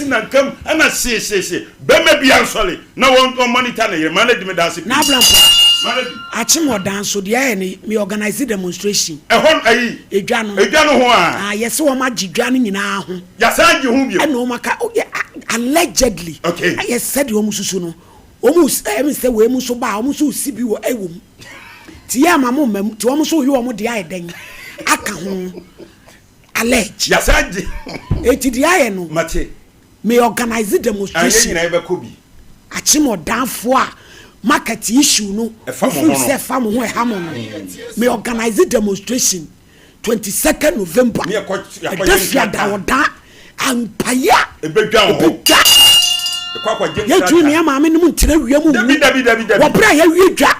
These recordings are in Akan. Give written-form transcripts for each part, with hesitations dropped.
na kam ana se bema bia nsole na won monitor na yema na dimi dance na blampo achimo dance de aye ni me organize demonstration ehon ayi edwa no ho a yesi wo ma gidwa no nyina ho ya sanji ho bi e no maka allegedly okay yes said wo mususu no wo mu say we mu so ba wo mu so sibi wo ewom ti ya mama mam ti wo mu so yi wo mu de aye den aka ho allege ya sanji eti de aye no mate me organize demonstration ayi nyina be ko bi achimo danfo a market issue no say fam ho e ha mo no me organize demonstration 22nd November me defia da woda ampaya ebedwa ho kwa ye juni ama me no ntira wiam dabi wo bra ya wiedwa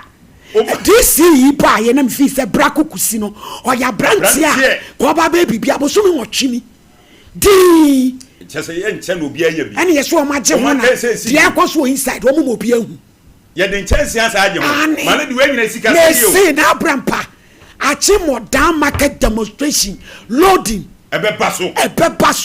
this yi pa ye na me fi say brako kusi no o ya brantia ko ba ba bibia bo so me wotwini di chese ye nche no bia ya bi ene yeso o magye ho na dia kwaso inside o mo bia hu ye den chance asa agye ho mane de wanyina sika se yo me say na brampa achimo down market demonstration loading ebe baso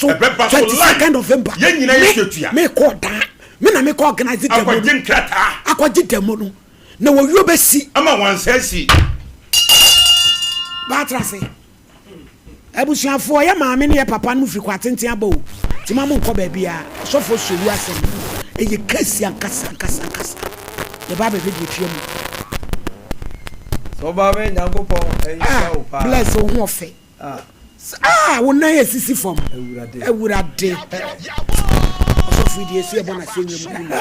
22nd November ye nyina ye twetua me ko dan me na me ko organize demo akwaje nkrata akwaje demo no na wo wi obesi ama wansasi ba trase abusuafo ya maame ne ya papa no firi kwatenten aba o ti mamu nko ba bia sofo sowu asem eye kasi ankasa ye ba be video tue mu so ba me nyankopon enye o pa bless o ho ofe wo na ye sisi form ewurade so fidie so e bona se nwem mu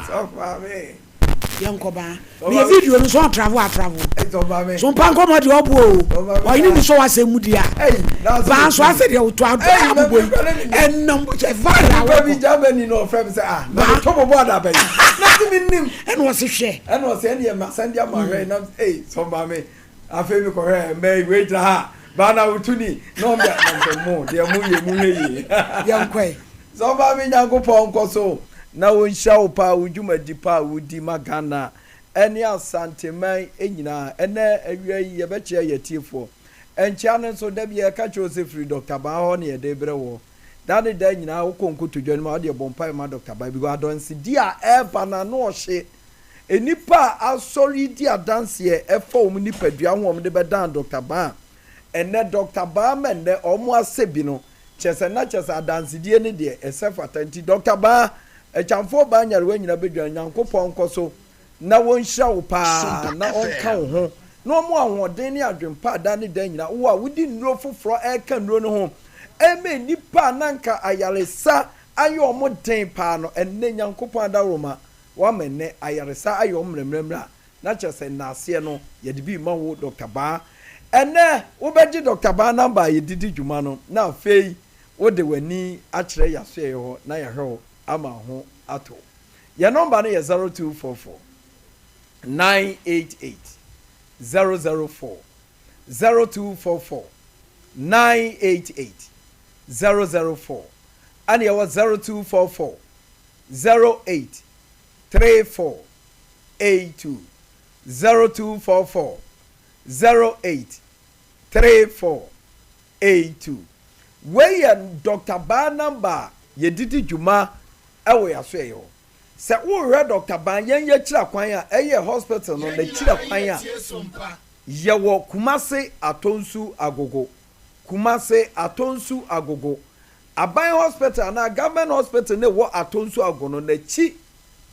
so ba me yankoba me video no so travel so ba me so panko mo de obo o yin ni so wa se mu dia ba so ase de o to abubo enam e vara wa bi Germany no frem say na to bobo ada ba na ti minnim ene wo se hwe ene wo se ene ma sande ama hwe na so ba me afi mi ko hwe me we jira ha ba na utuni no me na mo de mu ye yankwe so ba me nyankopon ko so na won hya wo pa wudwuma di pa wudi magana ene asanteman enyina ene awia yi ye be kye yetiefo encha ne so da bia ka Joseph Dr. Ba ho ne ye de brewo dane da nyina wo konkoto dwan ma de bompa ma Dr. Ba bi go adonsi di a eba na no hye enipa asori di adanse e fa om nipadua ho om de be dan Dr. Ba ene Dr. Ba men de omo asebi no chese na chese adanse die ne de esefatanti Dr. Ba echamfo ba nyare wanyina bedwan nyankopon koso na won hya wo pa na onka wo ho no mo ahoden ne adwempa da ne dan nyina wo a wodi nnuro foforo eka nnuro no ho eme nipa nanka ayaresa ayo mo den pa no enne nyankopon adaroma wa menne ayaresa ayo mremremra na chese na ase no ye de bi ma wo Dr. Ba enne wo beji Dr. Ba number ye didi dwuma no na fei wo de wani akire yaso ye ho na ye hwe ama ho ato your number no is 0244 988 004 0244 988 004 and you was 0244 08 34 82 0244 08 34 82 where Dr. Ba number ye didi juma ewo ya so eyo se wo re Dr. Ba yen ye kira kwan a eye hospital no na kira kwan a ye wo Kumase Atonsu Agogo Aban hospital na government hospital ne wo Atonsu Agogo na chi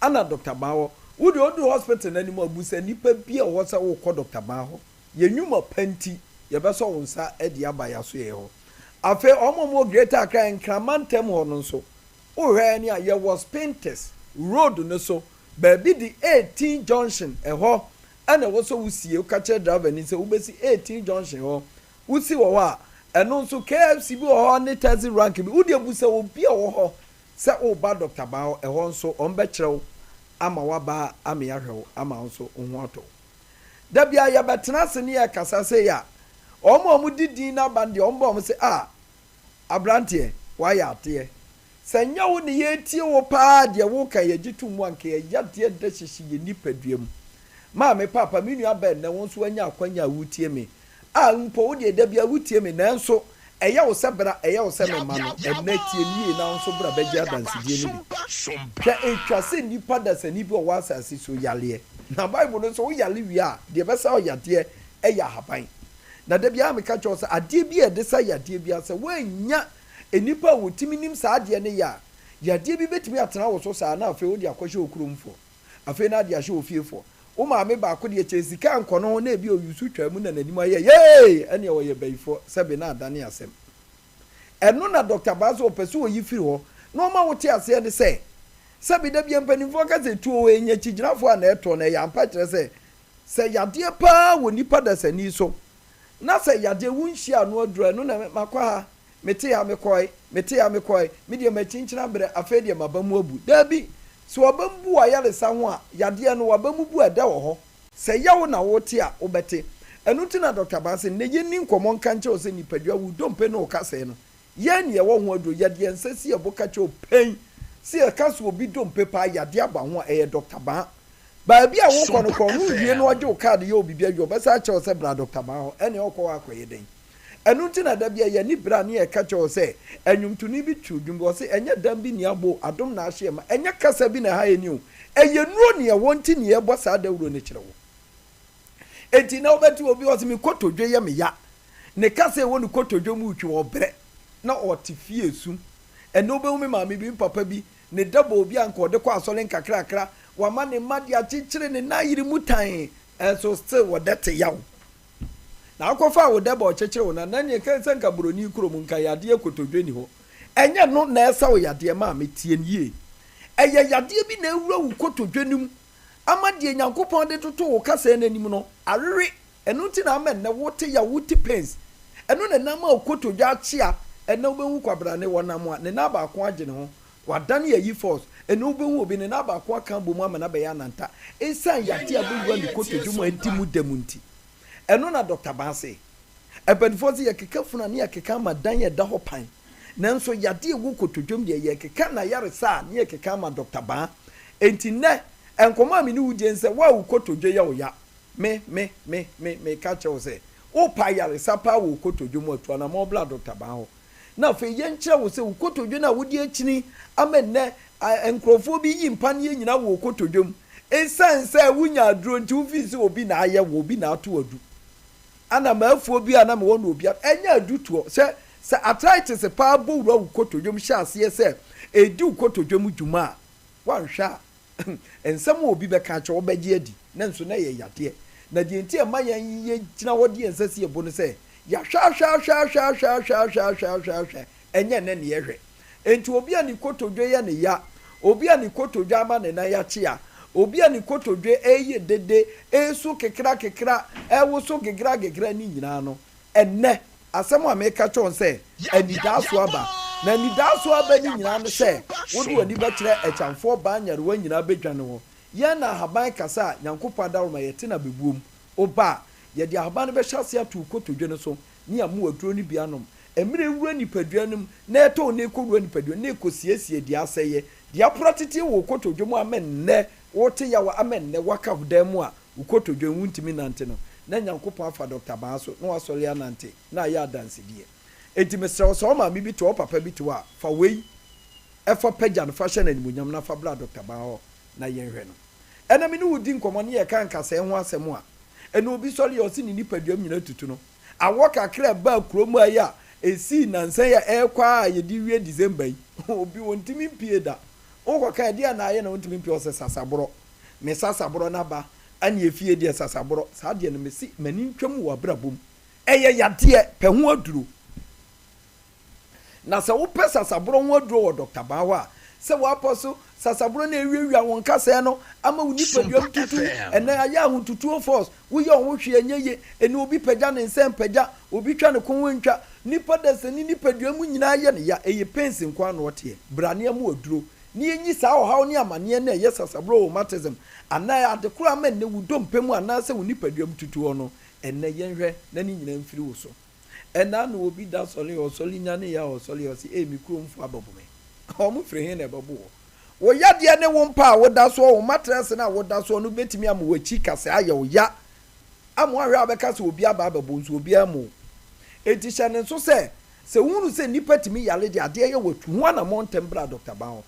ana Dr. Ba wo wo de odu hospital na ni mo abusa nipa bia wo se wo kọ Dr. Ba ho ye nwuma panti ye be so wonsa e de aba ya so eyo afa omomo Greater Accra Nkramantem ho no so ohwe ni aye was painters road no so baby di 18 junction eho ana wo so wusie o kache driver ni se ubesi 18 junction ho wusi wo a eno so KFC bi ho ni taxi rank bi udi abusa obi a wo ho se o ba Dr. Ba eho nso on be kirew ama wa ba ama ya hwew ama nso ohu ato da bia ya betena se ni ya kasa se ya omo didi na bande ombo se abrante wa ya ate senya wo ne yetie wo pa de wo ka ye gitumu anka ye yade de hyeshi ye nipaduam ma me papa me nua ben na won so anya akwanya wutie me mpo wo de da bia wutie me nanso ɛyɛ wo sɛ bra ɛyɛ wo sɛ mema no ɛnɛ tie nie na nso bra bɛgye adansedie no bi hwɛ ɛtwa sɛ nnipa dasani bi ɔwɔ asase so yaleɛ na bible no nso woyale wie a deɛ bɛsa ɔyadeɛ ɛyɛ ahaban na da biara meka kyerɛ sɛ adeɛ bi a ɛde sa yadeɛ bi asɛ woanya nnipa a wɔtumi nim saa adeɛ no yɛ a yadeɛ bi bɛtumi atena wo so saa na afei wode akɔhyɛ okuromfoɔ afei na ade ahyɛ ofiefoɔ wo maame baako deɛ kyɛ sika nkɔ no na ebi oyusu twa mu na n'anim ayɛ yee ɛne ɔyɛ bayifoɔ sɛbe na adane asɛm ɛno na Dr. Baso opɛ sɛ oyi firi hɔ na ɔma wote aseɛ ne sɛbe da bia mpanimfoɔ ka sɛ tuo ɛnya kyigyinafoɔ a na ɛtɔ na ɛyɛ ampa kyerɛ sɛ yadeɛ paa wɔ nipa dasani so na sɛ yadeɛ wonhyia no adura no na makɔ ha mete ya mekɔe medeɛ makyinkyina berɛ afei deɛ maba mu abu daabi sɛ waba mu bu a yɛresa ho a yadeɛ no waba mu bu a ɛda wɔ hɔ sɛ yɛwo na wote a wobɛte ɛno nti na Dr. Baso ne yɛni nkɔmmɔ nka nkyɛw sɛ nipadua wo dompe ne wo kasɛe no yɛn ne yɛwɔ ho aduro yadeɛ nsɛ si yɛbo ka kyɛw pɛn si yɛka so obi dompe paa yadeɛ aba ho a ɛyɛ Dr. Baa baabi a wokɔ no kɔ no wie no ɔgye wo kaade yɛ obibi adwo bɛsa kyɛw sɛ bra Dr. Baa hɔ ɛne ɔkɔ akɔyɛ den ɛno nti na da bia yɛ ni bra ne yɛka kyɛw sɛ anwumtoni bi tu dwum wɔ sɛ ɛnyɛ dam bi ne abo adom na ahye ma ɛnyɛ kasa bi na ha yɛ ni o ɛyɛ nuro ne ɛwɔ nti ne yɛbɔ saa dawuro ne kyerɛ wo enti na wobɛte obi wɔ sɛ me kotodwe yɛ me ya ne kasa ɛwɔ ne kotodwe mu twi wɔ brɛ na ɔte fie sum ɛne wobɛhu me maame bi papa bi ne daba obi anka ɔde kɔ asɔle nkakrakra wama ne mma de akyekyere ne na yiri mu tan ɛnso still wɔde te yaw na akɔfa wo daba ɔkyekyere wo na ne ka sɛ nka buroni kurom nka yadeɛ kotodwe ni hɔ ɛnyɛ no na ɛsa wo yadeɛ ma metie nie ɛyɛ yadeɛ bi na ewura wo kotodwe nim ama deɛ Nyankopɔn de toto wo kasa n'anim no awewe ɛno nti na ama ne wote ya wote pens ɛno na nam a kotodwe akyea ɛna wobɛhu kwabra ne wɔnam a ne na baako agye ne ho wadane yayi force ɛna wobɛhu obi ne na baako aka bɔ mu ama na bɛyɛ ananta ɛsan yadeɛ a bɛwura ne kotodwe mu anti mu da mu nti ɛno na Dr. Baso ɛbɛnfo sɛ yɛkeka funa ne yɛkeka ma dan yɛda hɔ pan nanso yadeɛ wo kotodwom deɛ yɛkeka na yaresa ne yɛkeka ma Dr. Baa enti nɛ ɛnkɔmɔ a me ne wudie nsɛ wa wo kotodwe yɛ wo ya me ka kyɛw sɛ wo pa yaresa pa wo kotodwom atu na ma ɔbla Dr. Baa hɔ na fe yɛnkyerɛ wo sɛ wo kotodwe na wodi akyini ama nɛ nkurɔfoɔ bi yi mpa ne nyina wo kotodwom ɛsan sɛ wonya aduro nti wo fi sɛ obi na ayɛ wo obi na ato adu ana maafuo bi a na me wɔ no obi ɛnyɛ adu toɔ sɛ arthritis pa bo wura wo kotodwom hyɛ aseɛ sɛ ɛdi wo kotodwom dwuma a wanhwɛ a nsɛm obi bɛka kyɛ wobɛgye adi na nso na yɛ yadeɛ na deɛ nti ɛma yɛn yɛ gyina hɔ deɛ nsɛ si yɛbo no sɛ yɛhwɛ ɛnyɛ nɛ ne yɛhwɛ enti obi a ne kotodwe yɛ ne ya obi a ne kotodwe ama ne na yɛakye a obi a ne kotodwe ɛyɛ dede ɛso kekra ɛwo so kekra ne nyinaa no ɛnɛ asɛm a meka kyɛw sɛ anidaaso aba na anidaaso aba ne nyinaa no sɛ wode w'ani bɛkyerɛ ɛkyamfoɔ baa nyarewa nyinaa bɛdwane hɔ yɛn na ahaban kasa a Nyankopɔn adaroma yɛte na bɛbuom oba yɛde ahaban no bɛhyɛ ase ato kotodwe no so ne amu aduro no bi anom emire wura nipadua nim na ɛtɔ ne kɔwura nipadua ne kosiesie di asɛyɛ di apora tete wo kotodwe mu amenne wote ya wa amenne waka hodan mu a wo kotodwe wuntimi nante no na Nyankopɔn afa Dr. Baso na wasɔre anante na ya dansedie enti mesrɛ so ma bibi to papa bi to a fa wei ɛfa pagya no fa hyɛ na nimunyam na fa bla Dr. Baso na yɛnhwɛ no ɛna me ne wodi nkɔmɔ ne yɛ kan kasa ho asɛm a ɛna obi sɔre yɛ ɔsi ne nipadua nyina tutu no awɔ kakra ba kurom aya esi nansan ya ɛkwa a yɛdi wie December yi obi wontimi pie da wokɔ kan dia na ayɛ na wontimi pie ɔsɛ sasaboro me sasaboro na ba ani efie dia sasaboro saa dia no mesi mani ntwam wɔ abrabom ɛyɛ yadeɛ pɛ ho aduro na sɛ wopɛ sasaboro ho aduro wɔ Dr. Baa a sɛ wɔapɔ sasaburo na ewiewia wɔn kasa no ama wo nipadua tutu ɛna ayɛ ahotutuo force woyɛ wo hwe anyeye ɛne obi pagya ne nsɛm pagya obi twa ne konwo ntwa nipa dasani nipadua mu nyinaa yɛ ne ya ɛyɛ pensi nkwa na ɔteɛ brane mu aduro ne enyi saa ɔhaw ne amane na ɛyɛ sasaburo rheumatism ana adekoro ama ne wudom pɛmu ana sɛ wo nipadua mu tutu hɔ no ɛna yɛnhwɛ na ne nyina mfiri wo so ɛna na obi da sɔle ɔsɔle nyane ya ɔsɔle ɔsi emi kuromfo ababome ɔmo firi he na ɛbɛbo wo yadeɛ ne wo mpa a woda so wo matress na woda so no betimi am wachi kase ayɛ wo ya amo ahwe abɛka sɛ obi aba abɛbo nso obi amo eti hyɛ ne nso sɛ se wunu se nipa timi yale de ade ye watu ho na montem bra Dr. Baho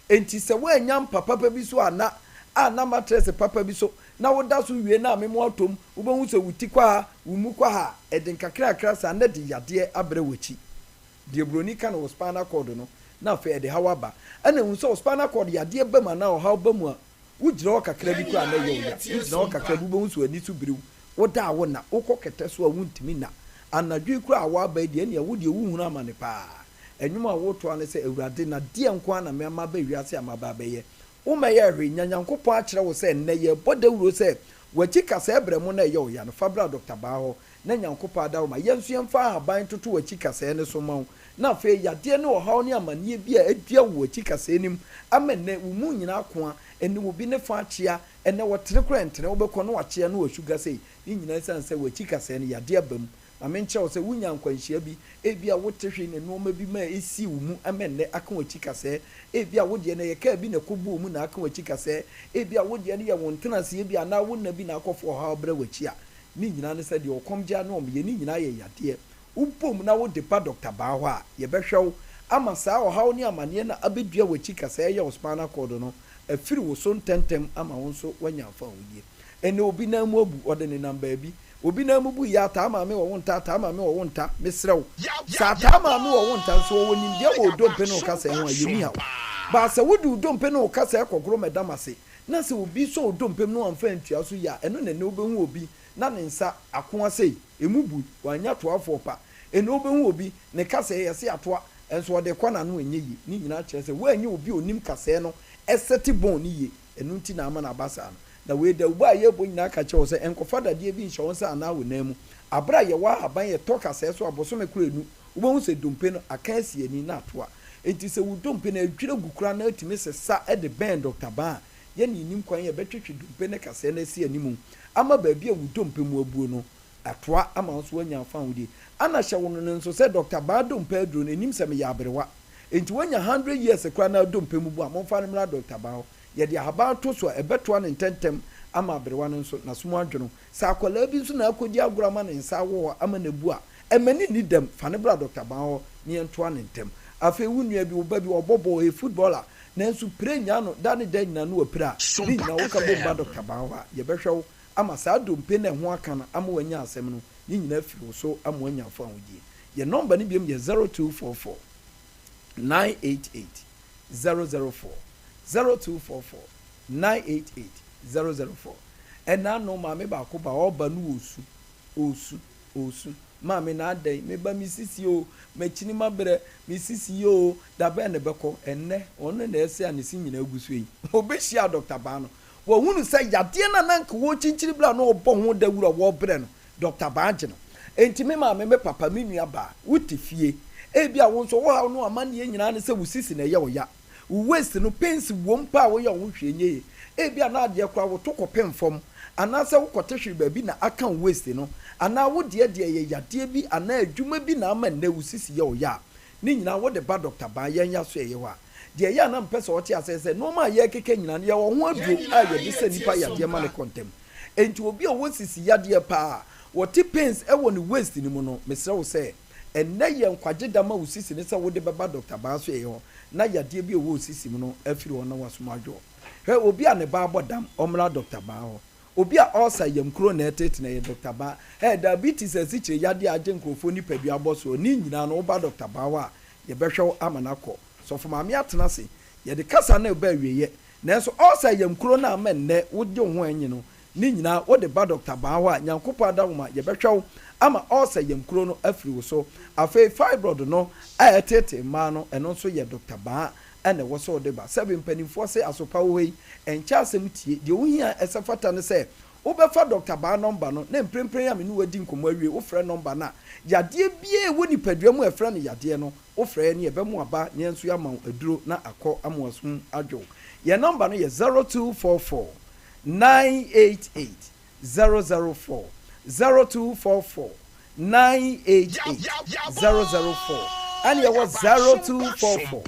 enti se wo anyam papa bi so ana matress papa bi so na wo da so wie na memo atom wo behu se wuti kwa wumu kwa ha eden kakra sa na de yade abre wachi de broni kan wo spinal cord no na fa de hawaba ana hu se spinal cord yade ba ma na o haw ba mu a wo jira wo kakra bi kwa na ye wo ya wo jira wo kakra bi behu so ani so biriw wo da wo na wo kokete so a wuntimi na anadwi kura awa ba de ne wo de wo hunu amane pa enwuma wo to ane se awurade na de enko na me ama ba wiase amaba ba ye wo ma ye hwe nyanyankopon a kire wo se ne ye bodawuro se wachi kasa ebre mu na ye wo ya no fabra Dr. Baho na nyankopon adawo ma yensu yemfa haban toto wachi kasa ne so ma na fe ya de ne wo hawo ne amane bi a adua wo wachi kasa nim amene wo mu nyina ko a ene wo bi ne fa achia ene wo tere kura ntere wo bekọ no achia no sugar sei ni nyina sanse wachi kasa ne ya de abam amenche wo se wunya nkwanhia bi ebia wo tehwe ne no ma bi ma esi wo mu amenne aka wachi kase ebia wo de ne ye ka bi na kobu mu na aka wachi kase ebia wo de ne ye wontena se ebia na wo na bi na akofo ha obra wachi a ni nyina ne se de okomgya no ye ni nyina ye yade upom na wo de pa Dr. Baho a ye behwew ama saa o hawo ni amane na abedua wachi kase ye spinal cord no afiri wo so ntentem ama wo so wanya fa wodie ene obi na mu abu ode ne namba bi obi na mubu ya ta ma me wo wonta ta ma me wo wonta mesrew sa ta ma me wo wonta so wo nim de wo dompe no kasa ho ayemi ha ba se wo du dompe no kasa e kokoro medamase na se obi so dompe no amfa ntua so ya eno ne obehu obi na ne nsa ako asei emubu wanya to afo pa eno obehu obi ne kasa ye se atoa enso de kwana no enyeyi ni nyina kire se wo anye obi onim kasa no eseti bon ni ye enu nti na ama na basa no na we da uba ye bo nyina ka che wo se enkofa dade bi nhyɛ won se ana wo namu abra ye wa haban ye toka se so abosome kuranu ubo hu se dompe no aka asi ani na atoa enti se wo dompe na adwire gukura na atimi se sa e de ben Dr. Ba ye ni nim kwan ye betwetwe dompe na kase na asi animu ama ba bia wo dompe mu abuo no atoa ama so wanya afa wodi ana hyɛ won no nso se Dr. Ba dompe aduro ne nim se me ya abrewa enti wanya 100 years kura na dompe mu bu amon fa ne mra Dr. Ba ye de haba to so ebeto an intentem ama abrewa no nso na somo adwono sa akwala bi nso na akodi agorama ne nsa wo ama na bu a emani ni dem fa ne bra Dr. Baho ne ento an intem afi wunua bi wo ba bi obobo e footballer na nso prenya no da ne dan na no apira ni na wo ka bomba Dr. Baho a ye behwew ama sa dompe na ho aka na ama wanya asem no ni nyina firi so ama wanya fa wodie ye number ni biem ye 0244 988 004 0244 988 004 ena no ma me ba ko ba oba no osu ma me na adai me ba misisi o machini mabre misisi o da be ne beko enne ono na ese anisi nyina agusu yi obehia Dr. Ba no wo hunu se yade na nanka wo chinchiri bla no obo ho da wura wo bre no Dr. Ba age no enti me ma me papa me nua ba wutifie ebia wo nso wo ha no amane nyina ne se wusisi na ye wo ya waste no pensi wompa wo ya wo hwenye ebia na ade kwa wo to kopem fom ana se wo kotehwe ba bi na aka waste no ana wo de ye yade bi ana adwuma bi na ama na wusisi ye wo ya ni nyina wo de ba Dr. Ba yanya so ye wa de ya na mpese wo te asese no ma ye keke nyina ne ye wo ho adu a ye de se nipa yade ma ne kontem enti obi o wosisi yade pa wo te pens e wo ni waste ni mu no mesre wo se enne ye nkwaje dama wusisi ne se wo de baba Dr. Ba so ye ho na yade bi o wosisi mu no afiri wo na wasomadwo he obi a ne ba bodam omra Dr. Baho obi a osa yamkro na etete na ye Dr. Ba he diabetes asichire yade age nkrofo ni padua boso ni nyina no ba Dr. Baho a ye behwew amanako so for maame atena se ye de kasa na ba wieye na so osa yamkro na amenne wode ho anyi no ni nyina wo de ba Dr. Baho a nyankopa adawoma ye behwew ama osa yamkro no afiri wo so afei fibroid no a etete ma no eno so ye Dr. Ba ene wo so de ba seven penifo se asopa wo yi encha asem tie de wo hia esefata ne se wo be fa Dr. Ba number no na mprempren ya me no wadi nkomo awie wo frɛ number na yade bie wo ni padua mu efrɛ ne yade no wo frɛ ne ebe mu aba ne nso ya ma aduro na akɔ amosum adwo ye number no ye 0244 988 004 0244 988 004 and you was 0244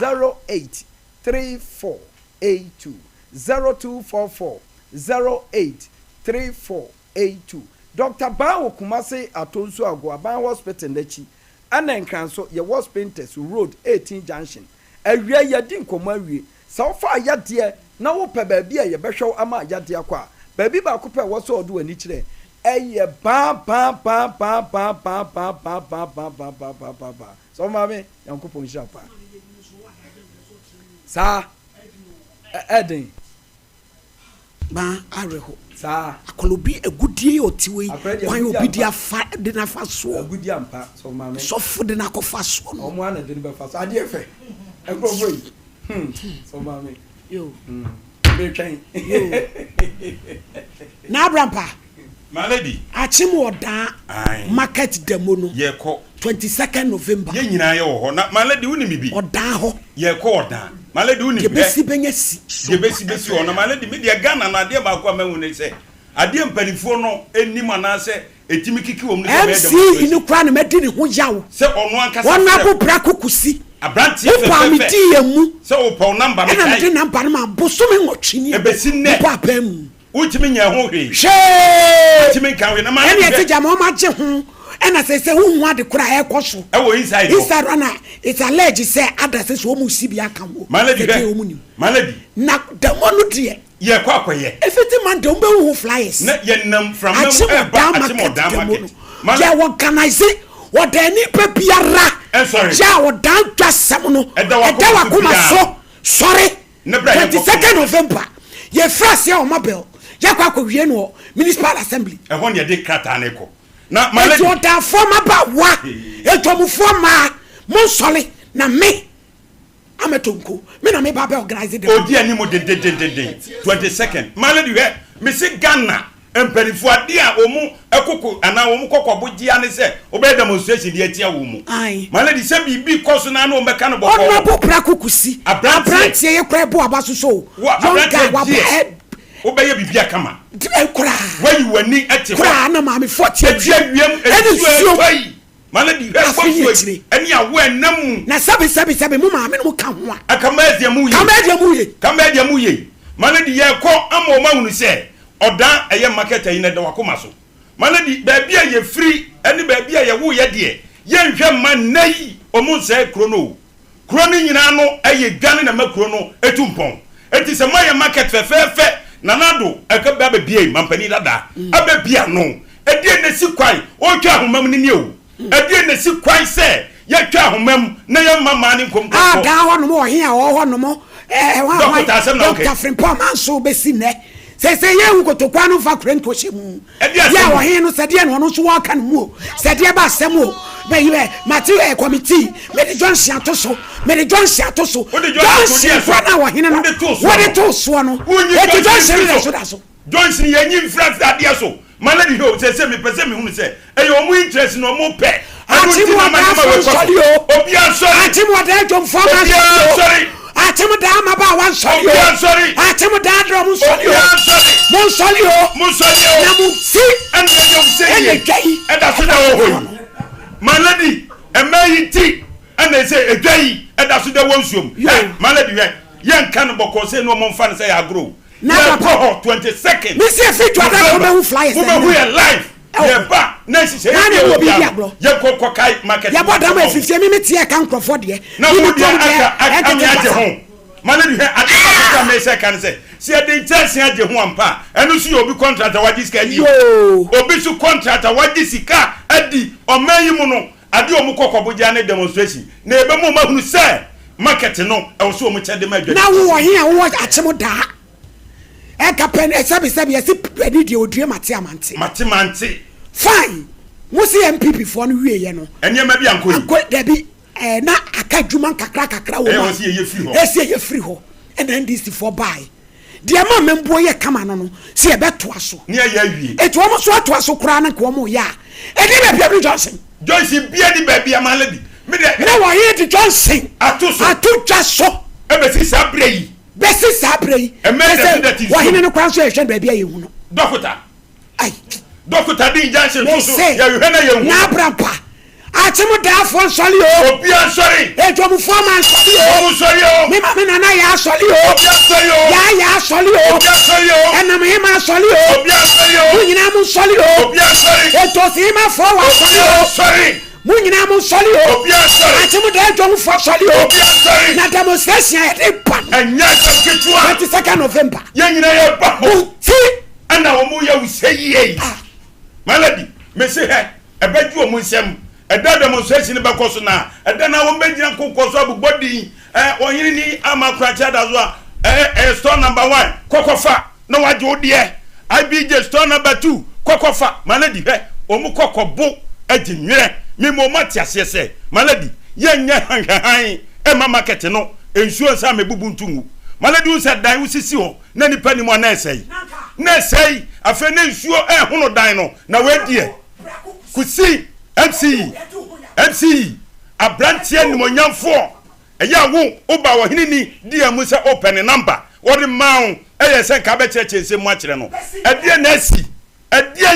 083482 0244 083482 Dr. Baho Kumase Atonsu Agwa Ban Hospital Nechi ana nkran so ye was painters road 18 junction awia ye di nkomo awie sa wo fa yade na wo pe ba bia ye behwew ama yade akwa ba bi ba ko pe wo so odo ani kire eye ba so ma me yankopon shapa sa eden ba areho sa akolobi egudie otiwe kwan obi dia fa de na fa so agudi ampa so ma me so fu de na ko fa so no omo ana de be fa so ade efe ekro so ma me yo be twen na abrampa malady achim oda market demo no ye ko 22nd November ye nyina ye wo ho na malady woni mi bi oda ho ye ko oda malady woni ye besi benyasi ye besi ho na malady me de Ghana na de ba ko amahu ne se ade mpanifo no enim anase etimi kiki wo mu ne MC inu kwa na medi ne ho yawo se ono ankasa wona abobra kokusi abrantie fefe pa mi di emu se wo pa number me kai na de number ma bosome nwotwini ebesi ne papa mu utimi nya ho hwe she utimi kan we na ma ene ete jama o ma je ho ena se hu ade kura e koso e wo inside rana it's alleged say address so mu si bia kan wo malady na the one de ye kwa kwaye efiti man de mbe hu flyers na ye nam from e ba achimoda market ya organize what any pepiara ja wo dan twasem no e da wa kuma so sorry 22nd November ye frase o mabel ya kwa wie no municipal assembly e ho ne de krata ne ko na malady e da former ba wa e to mu former mo sole na me ametonko me na me ba be organize dem odi ani mo den 22nd malady we me se Ghana emperifu ade a omu ekoko ana omu kokobo gia ne se obe demonstration de atia wo mu malady se bibi koso na na o meka no boko on bo pra kokusi abrantie ye kra bo abaso so yonga wa obeye bibia kama kra wayi wani ate kra na ma me 40 wiem esuo malady refuge eni awo enam na sabi mu ma me no ka ho a akamadia mu ye malady ye ko ama ma hunu se odan eye market ayi na de wakoma so malady ba bia ye free eni ba bia ye wo ye de ye nhwe ma nayi omu se krono nyina no eye dwane na makro no etumpon enti se ma ye market fefefe nanado ekaba ba bia mampani dada aba bia no edie na si kwai o twa ahomam ni o edie na si kwai se ye twa ahomam na ye mama ni nkom ko da ho no mo he a ho no mo Dr. Frimpong anso besi ne se ye hu kotokwa no fa kren ko shemu ya wo he no se de no so wa kan mu se de ba asem o be yibe Matthew committee me de Johnson atoso Johnson kwa na wo he no wo de to so no e Johnson le so da so Johnson ye nyim France da dia so malady ho se me pese me hu se e yo mu interest no mo pe ati mo da fo sorry o obi an sorry ati mo da jom fo ma sorry ati mo da ma ba wan sorry obi an sorry ati mo da drum sorry o mo sorry na mo si and you say e gay e da so da ho malady e mai ti and they say e gay e da so da wonsuom malady ye nka no boko say no mo mfa no say agro na 22nd me say fit to da go flyers we are live ye ba na sise ye ko kai market ya boda ma 50 me tie kan crofo de na wo dia aka me aje ho malady he aka me say kan say se de chance aje ho ampa enu su obi contractor waji sika yi obi su contractor waji sika adi o mayi mu no ade o mu kokobo ja na demonstration na ebe mu ma hunu say market no e wo so o mu chede ma dwa na wo he a wo achemo da e ka pen e sabi yesi pedi de odue mate fine mo si MPP fo no wie ye no enye ma bi anko yi da bi na aka dwuma kakra wo ma esi ye free ho and NDC for buy de ma membo ye kama no si e beto aso ne ya wie eto mo so ato aso kura na ko mo ya e de be Pierre Johnson bia di ba bia malady me de na wo ye di Johnson atu so e be si sabrei besi sabrei wa hine no kwan so e hwe ba bia ye hu no Doctor D Johnson so ya hwe na ye hu na brampa achimo da fo soli o obi an sorry e to mu foreman soli o me ma me na ya soli o obi an sorry o ya soli o obi an sorry o e na me ma soli o obi an sorry o nyina mu soli o obi an sorry e to si ma fo wa soli o Munyina mo soli o. Obi asori. Ati mu de dwom fo soli o. Obi asori. Na demonstration e de pan. Enya ketua. 22nd November. Ye nyina ye ba ho. Ti Ana wo mu ye useye. Maladi, me se he, ebeju o mu nsem. Eda demonstration be koso na. Eda na wo mbegyina kokoso abubodi. Onyini ni amakuracha da zo a. Store number 1, kokofa. Na waje odie. IBJ store number 2, kokofa. Maladi he, omu kokobo ejinwere. Mi mo mati asese. Maladi, ye nye hanhan. Ma market no. Ensuo sa mebubu ntungu. Maladi u said dan usisi ho. Na nipa ni mo na esei. Na sei afa na nsuo hono dan no na wadie kusi MC abrantie ni monyamfo eya wo oba wo hinini dia mu se open number wori maun se ka be cheche nsem akire no edie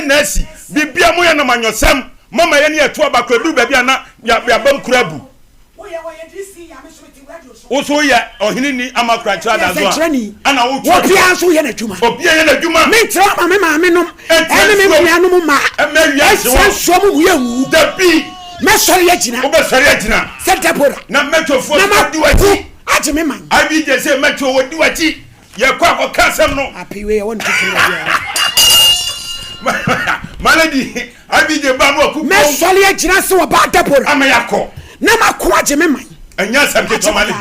na asi bibia mu ye no manyosem mama ye ne eto abakradu ba bia na ya bam kurabu Oso ya ohinini amakura cha da zo ana wo obi anso ye na dwuma obi ye na dwuma me tra ma me ma me nom ene me nuanom ma so mu ye wu da bi me sori ye gina wo be sori ye gina se depora na metofo di wachi ati me man abi je se meto wo di wachi ye kwa ko kasem no apiwe ye won tutu ya maladi abi je ba no ku me sori ye gina se wo ba depora amayako na makwa age me man anya sabke to maladi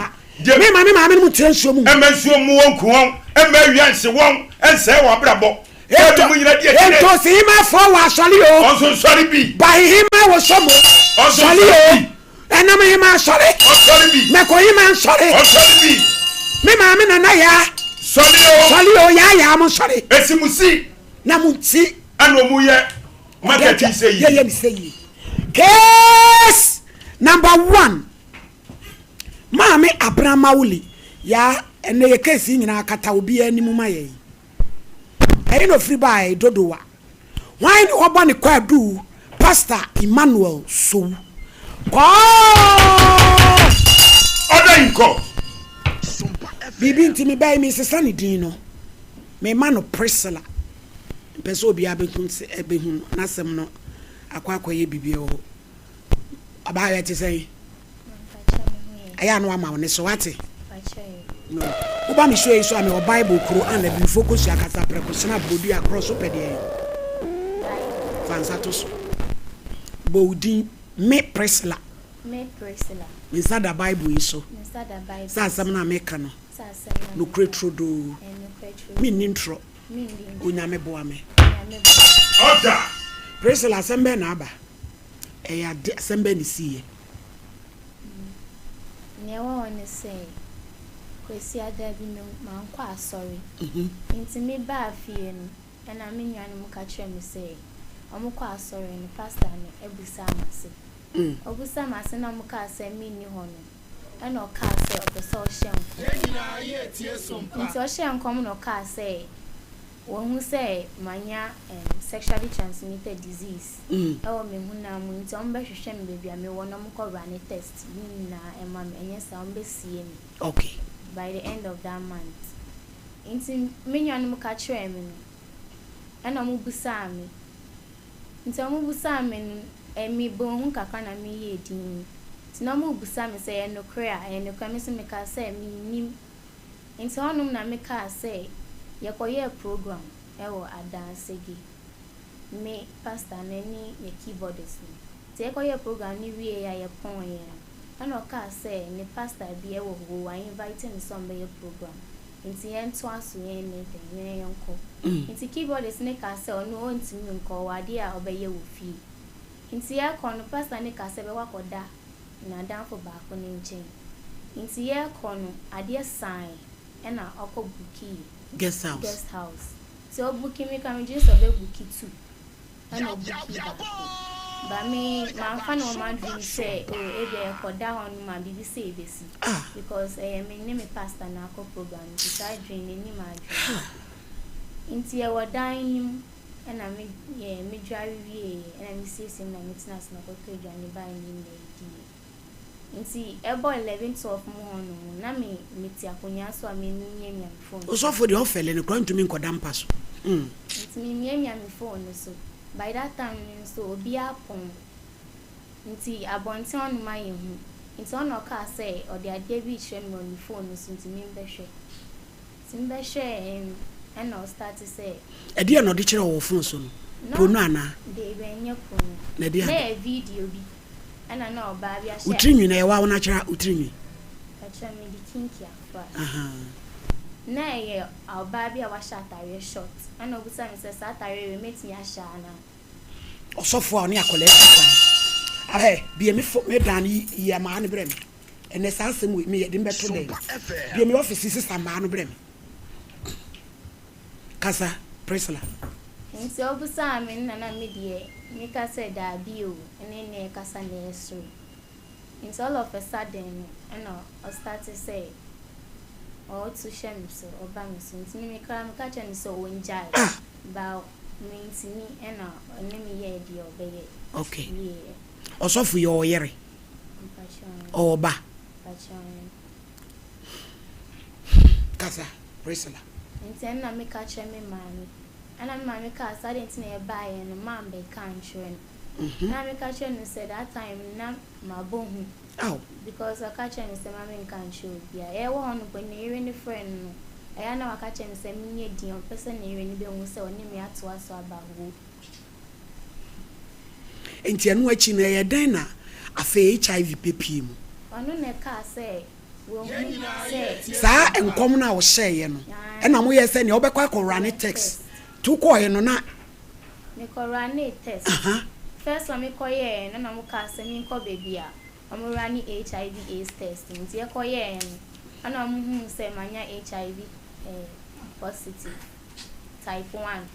me ma me mu trensuo mu emensuo mu wonku won emewianse won ense wo brabo eto mu nyina die eto si ma fo wa sori o onso sori bi ba hima wo somo onso sori o ena me hima sori sori bi me ko hima sori sori bi me ma me na ya sori o ya mo sori esimusi na mu ti ana mu ye market ise yi ye ni say yi case number 1 Mami Abramawuli ya ene ye kesi nyina kata obi animu maye e no free by dodowa wan ni obo ni kwadu Pastor Emmanuel so ko oda inko bibi ntimi bay mi sesa ni din no me ma no Priscilla pese obi abetun se ebehun nasem no akwakoye bibi o abaye ti say aya no ama woni so wate no oba mi show so am o Bible kuro and be focus ya kasa precaution abodu across so pede fansa to so bodi me Priscilla inside the Bible iso sa sam na make no no kretro do me nintro onyame boa me order Priscilla sembe na aba eya sembe ni siye Never want to say, Chrissy, I dare be no man quite sorry. Into me bad feeling, and I mean, you catch me say, I'm quite sorry, and the pastor and every summer say, Over summer, and I'm cast say me new honor, and no cast say of the social. Into a sham common or cast say, one who say, mania and sexually transmitted disease. Oh, me who now went on by shame, baby, I may want to run a test. Me and mamma, and yes, I'll be seeing. Okay. By the end of that month. Into me, and catch him, and I'm Busami. Into Busami, and me bone kakana me ye dean. It's no more Busami say, and no cry, and the commission make us say, me, into one na make us say. Yakoye program ewo adansegi me pastor nani ye keyboardist ni yakoye program ni wie ya pon ye ana ka say ni pastor bi ewo go wa invite me some be program nti yen to aso ye ne den yenko nti keyboardist ne ka say ono ontimi nko wade a obeye wo fi nti ya kono pastor ne ka say be wakoda na dan for ba ko ni nchen nti ya kono ade sign ena okobuki guest house so booking me come just a bookie too and a bookie back but me my fan of my dream say oh if you for that on my baby say this because I am name pastor na ko program beside dream any my dream into our dining and I me drive we and I see some na meetings na ko to join by ni nti ebo 11-12 mo hono na me meti akonya so am nyemia me phone so for the ofele ne kwan tumi nkoda mpaso nti me nyemia me phone so by that time so obi apon nti abonte on ma yehu nti on oka say o de ade bi hwe me on phone so nti me hwe and I start to say e dia no de kire wo phone so no pono ana de benye pono na dia na video bi ana na oba bi a share utrinwi na e wa wona kira utrinwi acha me di kinki afa aha na ye oba bi a wa shatare short ana obusa me say satare we metimi a sha na osofo a oni akole afan ahe bi me dan yi ma ne brem ene sansem we me ye de beto de bi me office sister ma no brem kasa presla nti obusa me na me de me ka say da bi o ene kasa na eso nti all of a sudden I start to say or to share me so oba me so nti me ka chen so wonjai ba me nti ni ena me ye di obeye okay osofu ye oyere oba kasa presla nti na me ka chen me mami ana mami ka sade nti na e bae no mam be kan chwe na me ka chen no say that time na mabohu because I catch and say mami kan show bia e wo hono bo ne ire ni friend no e na waka chen say me nye di on person ne ire ni be hu say oni me ato aso aba ho enti anu achi na ye den na afa HIV pepi mu onu ne ka say wo hu say sa enkom na wo share no e na mo ye say ne obekwa ko run text tu ko ye no na me ko run test first one me ko ye na mo ka say me ko baby a I'm running HIV/AIDS testing. Nti ekoye ana mu say manya HIV positive type 1.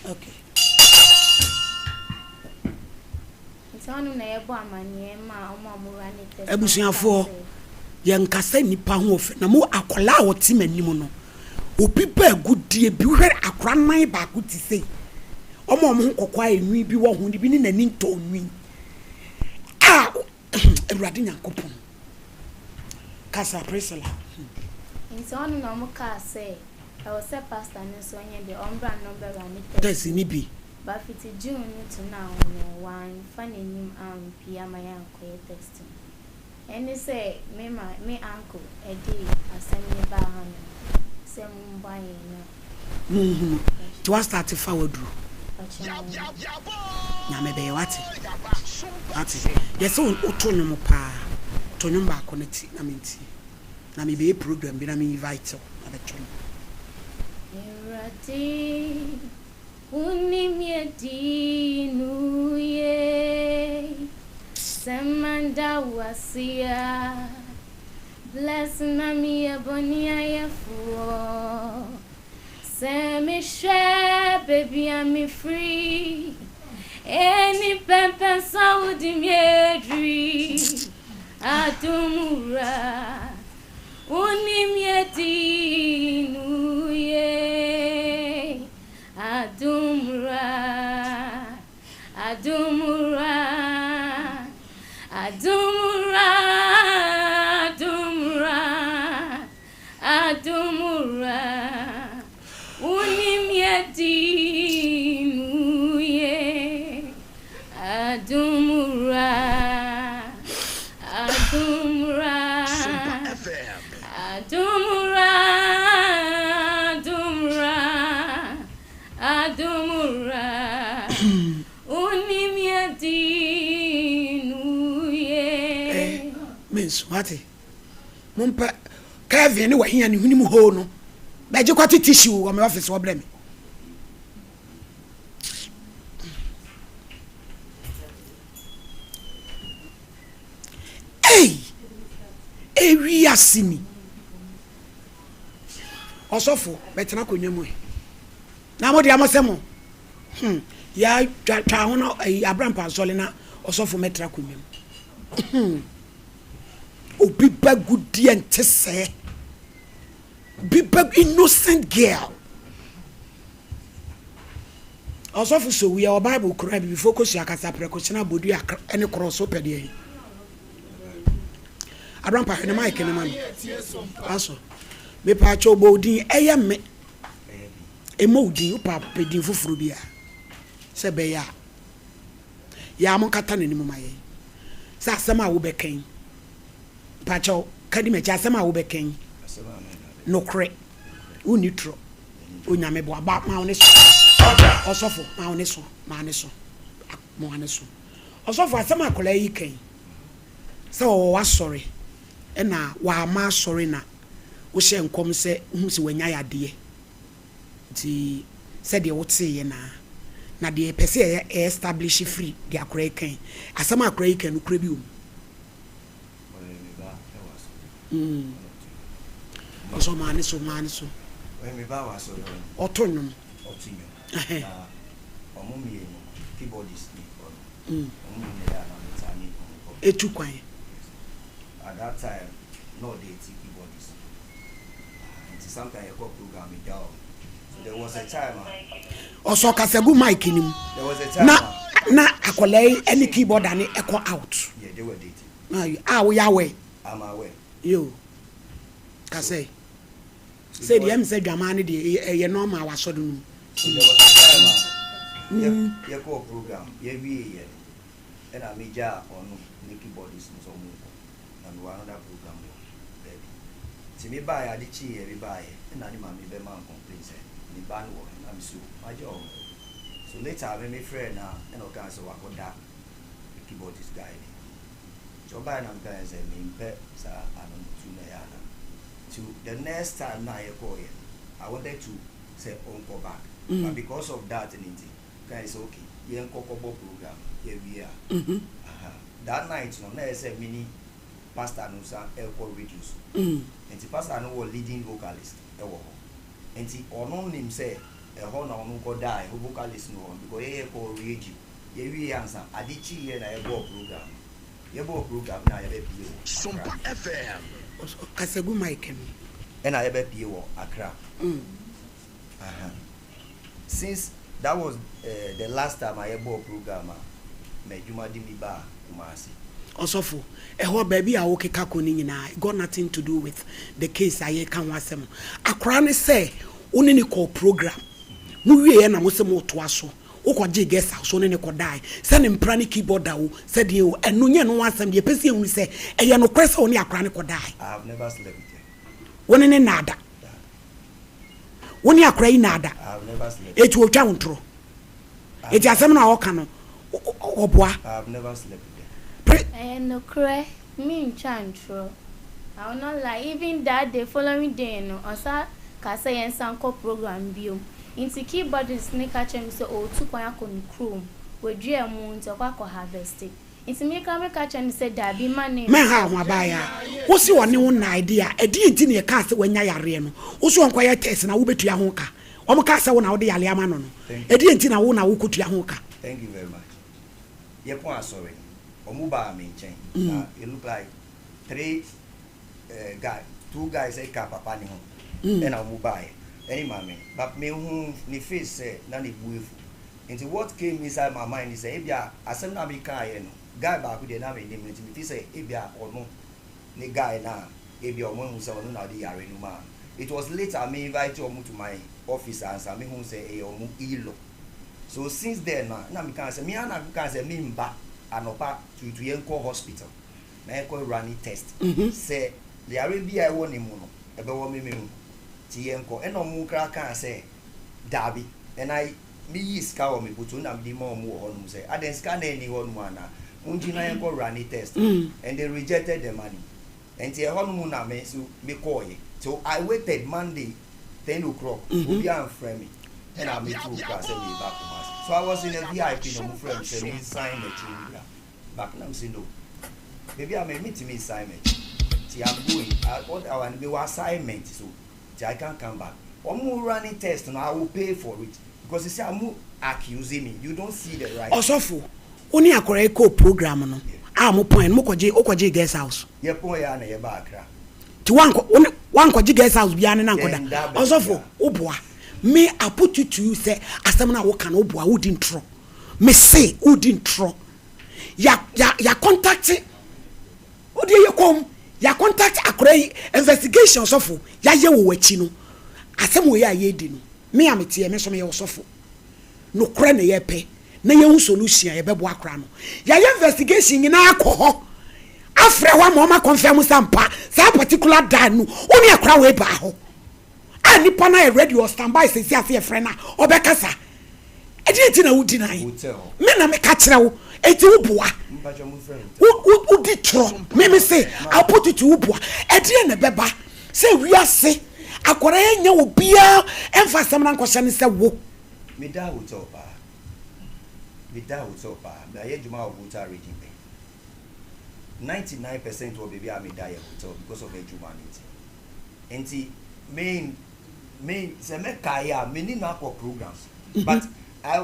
Okay. Nti anu na yebo amanie ma omo running test. Ebusuafo ye nkasa nipa ho ofe na mo akola a woti manim no. Obi ba agudie bi hwe akora nan ba ko ti sei. Omo ho kokwa enwi bi wo ho ni bi ni nani nto nwi. Ewrade Nyankopon kasa presela nti onu na mo ka say I was a pastor no so anya the umbra number run test ni bi but it June to now no one funny nim pia my uncle testing and say me uncle e dey asemi ba han say mo buy no to start to forward na me be wati yes o no pa to nyum ba connect na menti na me be program bi na me invite na be chon erati unimyedi nuye semanda wasia bless na mi abonia yafuo say me share baby I'm free any pempen saudi miedri adumura unimyedi nuye adumura Wati mumpa Kevin ni wahia ni huni mu ho no ba je kwati tissue wo me office wo bre me ewi asini osofo betena konwa mu na mo de amosemo ya twa ho na abrampa sole na osofo metra konwa mu obi ba gudi ente se be innocent girl also for so we our Bible cry be focus ya kasa prekochina bodu any cross open there abrampa hene mic ne man aso me pa cho bodin eye me emodin opa pedin fufuru bia se be ya mon kata nanim maye sa asɛm a wobɛkan pacho kadi mecha asɛm a wobɛkan nokre woni tro onyame bo aba ma woni so osofo ma woni so osofo asɛm akola yi kan sɛ wo wasɔre ɛna wa ma sɔre na wo hye nkom sɛ hu sɛ wanya yade ti sɛ de wo teye na de pese establish free de akora yi kan asɛm akora yi kan no kura bi o oso mane so when me ba was so otonum omumi keyboardist ni omumi ya na metani etu kwan at that time no dey keyboardist until sometimes you call program it down so there was a time oso kasagu mic nim there was a time na akolai any keyboard and echo out yeah they were dating we are aware I'm aware yo kase say the em say dwamane de ye normal waso do no so there was a time you call program ye wie and I major on the keyboardist so mo and another program baby ti me buy adichi e buy and ani ma me be man complain say ni ban wo na me so my job so later me friend na and o kan so wakoda keyboardist guy so buy na me kan say me pet sa anon tu na ya na to the next time na ye call I wanted to say uncle back but because of that guys okay ye nkokobo program ye we are that night no na say mini pastor no sa elko reduce and the pastor no was leading vocalist e wo ho and the ono nim say e ho na ono go die ho vocalist no because ye ko radio ye we answer adichi ye na ye go program na ye be pie Sumpa FM kasagu mic and I be pie wo Accra since that was the last time I ever program me juma di mi ba Kumasi osofo ho baby a wo keka ko ni nyina got nothing to do with the case aye kan wasem akora ne say woni ni call program mu wie na mo se mo to aso wo ko je guest house woni ni ko dai se ne mpra ni keyboard da wo se de wo enu nye no wasem de pese hu se eye no kwese woni akora ne ko dai I have never slept with her woni ne nada woni akora yi nada I have never slept etu otwa wontro eti asem na wo ka no oboa I have never slept with her no cry me in chantro I will not lie even that the following day no osa ka say yen sanko program bio into keyboard snake catch say o tu kwan akon chrome we dua mu nti kwa harvest into me catch and say da bi mane me ha ho abaya wo si woni wo na idea edi enti ne ka se wanya yare no wo so onko ye test na wo betua ho ka o mo ka se wo na wo de yale ama no no edi enti na wo kotua ho ka. Thank you very much. Ye point sorry omuba me chen it look like two guys say ka papa ni ho and omuba any mama but me hu ni face say na ni buefu into what came inside my mind is say ebia asem na me kan ye no guy ba ku de na me name me fi say ebia ono ni guy na ebia omo hu say ono na de yare no ma it was later me invite omo to my office and say me hu say e omo ilo so since then na me kan say me na kan say me mba anopa to yenko hospital na yenko running test say the Arabia won him no ebe wo me ti yenko e no mu kra kan say dabi and I me yiska o me butu na me mo mu ho no say aden ska na ni ho no ana unji na yenko running test and they rejected the money and ti ho no na me so me call ye so I waited Monday 10 o'clock obi am frame me and I me too class and me back to so I was in a VIP no mu frame say me sign the tree back now say no maybe I may meet me assignment see I'm going what I want be assignment so I can't come back I'm running test and I will pay for it because you see I'm accusing me you don't see the right osofo oni akora eco program no mo point mo koje guest house ye point ya na ye ba Accra ti wanko je guest house bia na nkoda osofo oboa me I put you to you say asem na wo kan oboa wo di ntro me say wo di ntro ya contact odi ye kom ya contact akora investigation osofo ya ye wo wachi no asem wo ya ye di no me amete me so me ye osofo no kra na ye pe na ye hu solution ye bebo akora no ya ye investigation nyina akọ ho frɛ wa ma confirm sampa sa particular dan no oni akra we ba ho a nipa na e ready or standby se si ase e frɛ na obekasa e di enti na wudi nan me na me ka kyerɛ wo enti wo boa wo di tro me say I'll put it to wo boa e di na beba se wiase akora enya wo bia emfa sam na nkɔhyɛ ne se wo me da hotel pa na ye juma of hotel region 99% of baby am die hotel because of the humanity enti main se me kaya me ni na programs but I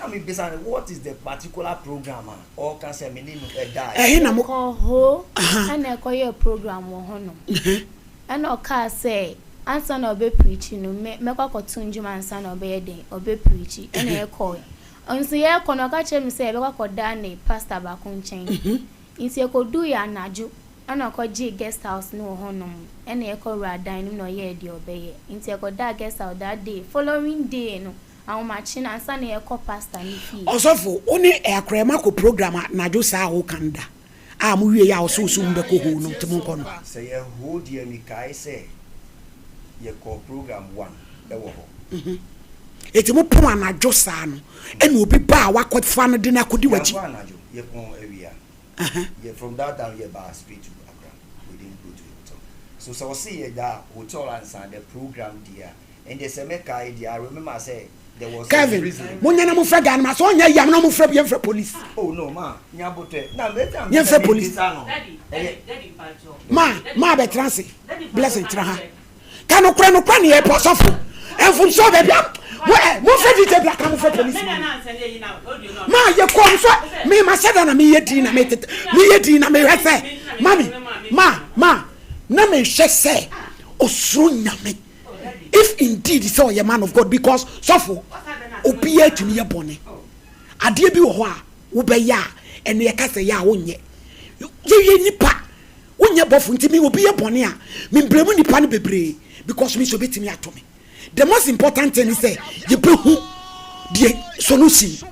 me besan what is the particular program or can say me ni no die na mo ho ana koye program wo ho no ana o ka say ansa na obe preach no me kwakọ tunjuma ansa na obe yeden obe preach ana e call onso ye kono ka chem say be kwakọ da ne pastor ba ko nchen nti e ko du ya najo ana ko ji guest house no ho no ana e ko ra dan no ye de obe ye nti e ko da guest house that day following day no awon machi na ansa na e ko pastor ni fi osofo oni e akra ma ko program najo sa ho kanda a mu wie ya oso mbe ko ho no timo ko no say ye ho de mi kai say ye call program 1 e wo ho eti mo pon anajo saa no ene obi ba wakɔfa no de na kodi wachi anajo ye pon area ye from that down ye ba straight to Accra we didn't go to the hotel so see ye that hotel and the program there and the semeka idea I remember I say there was Kevin munya na mo fra gan ma so nya yam na mo fra bi fra police oh no ma nya bote na betam nya fra police daddy ma be transi blessing tra ha ka no kra ne e posofo enfum so be bia mo fa DJ black mo fa police ma ye kom so me ma seda na me yedi na me yedi na me hwese mami ma na me hwe se osuro nyame if indeed so ye man of God because sofo obi atumi ye bone ade bi wo ho a wo be ya ene ye ka se ya wonye ye nipa wonye bofo ntimi obi ye bone a me mbremu nipa ne bebre because me so betimi atomi the most important thing is say you be who the solution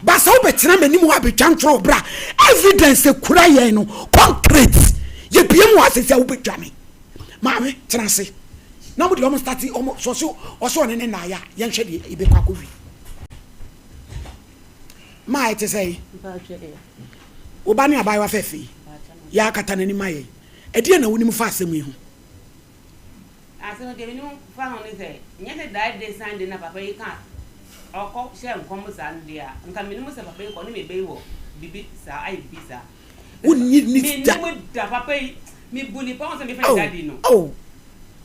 but so betina mani mu abetwantro bra evidence kura ye no concrete ye biem wa se wo betwame maame tenase na mo de o start so ne na ya ye nhwe de ebe kwa kowi ma ite say oba ne abai wa fefi ya kata nani maye e de na woni mu fa asem yi ho aso de ni fa ho ni say nyete that day Sunday na papa yi kan oko she nkom sa ndia nka me ni mu se papa yi ko ni me be wo bibi sa ai bibi sa woni ni da me da papa yi mi buni pa on se me fa daddy no oh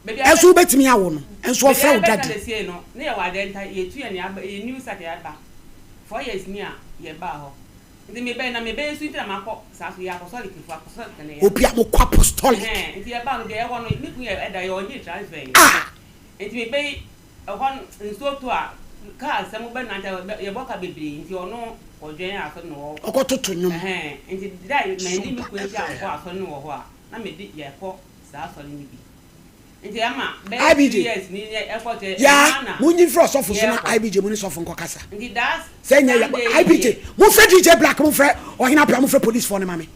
enso betimi awo no enso ofra daddy no ne ya wa denta ye tu ye ni aba ye new sat ya ba 4 years ni a ye ba ho ndi me be su ntira makọ sa so ya apostolic fu apostolic ne ya obi am kwa apostolic ndi ye ba no de ye wo no mi ku ye eda ye onye transfer ndi me be hon nso to a ka asem be na ye boka bebre ndi ono odwen aso no okototo nyum ndi dai na ndi mi ku ye akọ aso no wo ho a na me di ye kọ sa aso ni bi ndi ama be yes ni e kọ te ya munyi fro so fo so na IBJ muni so fo nkokasa ndi das senya ya IBJ mo fe DJ black mo fe ohina pra mo fe police for ne mame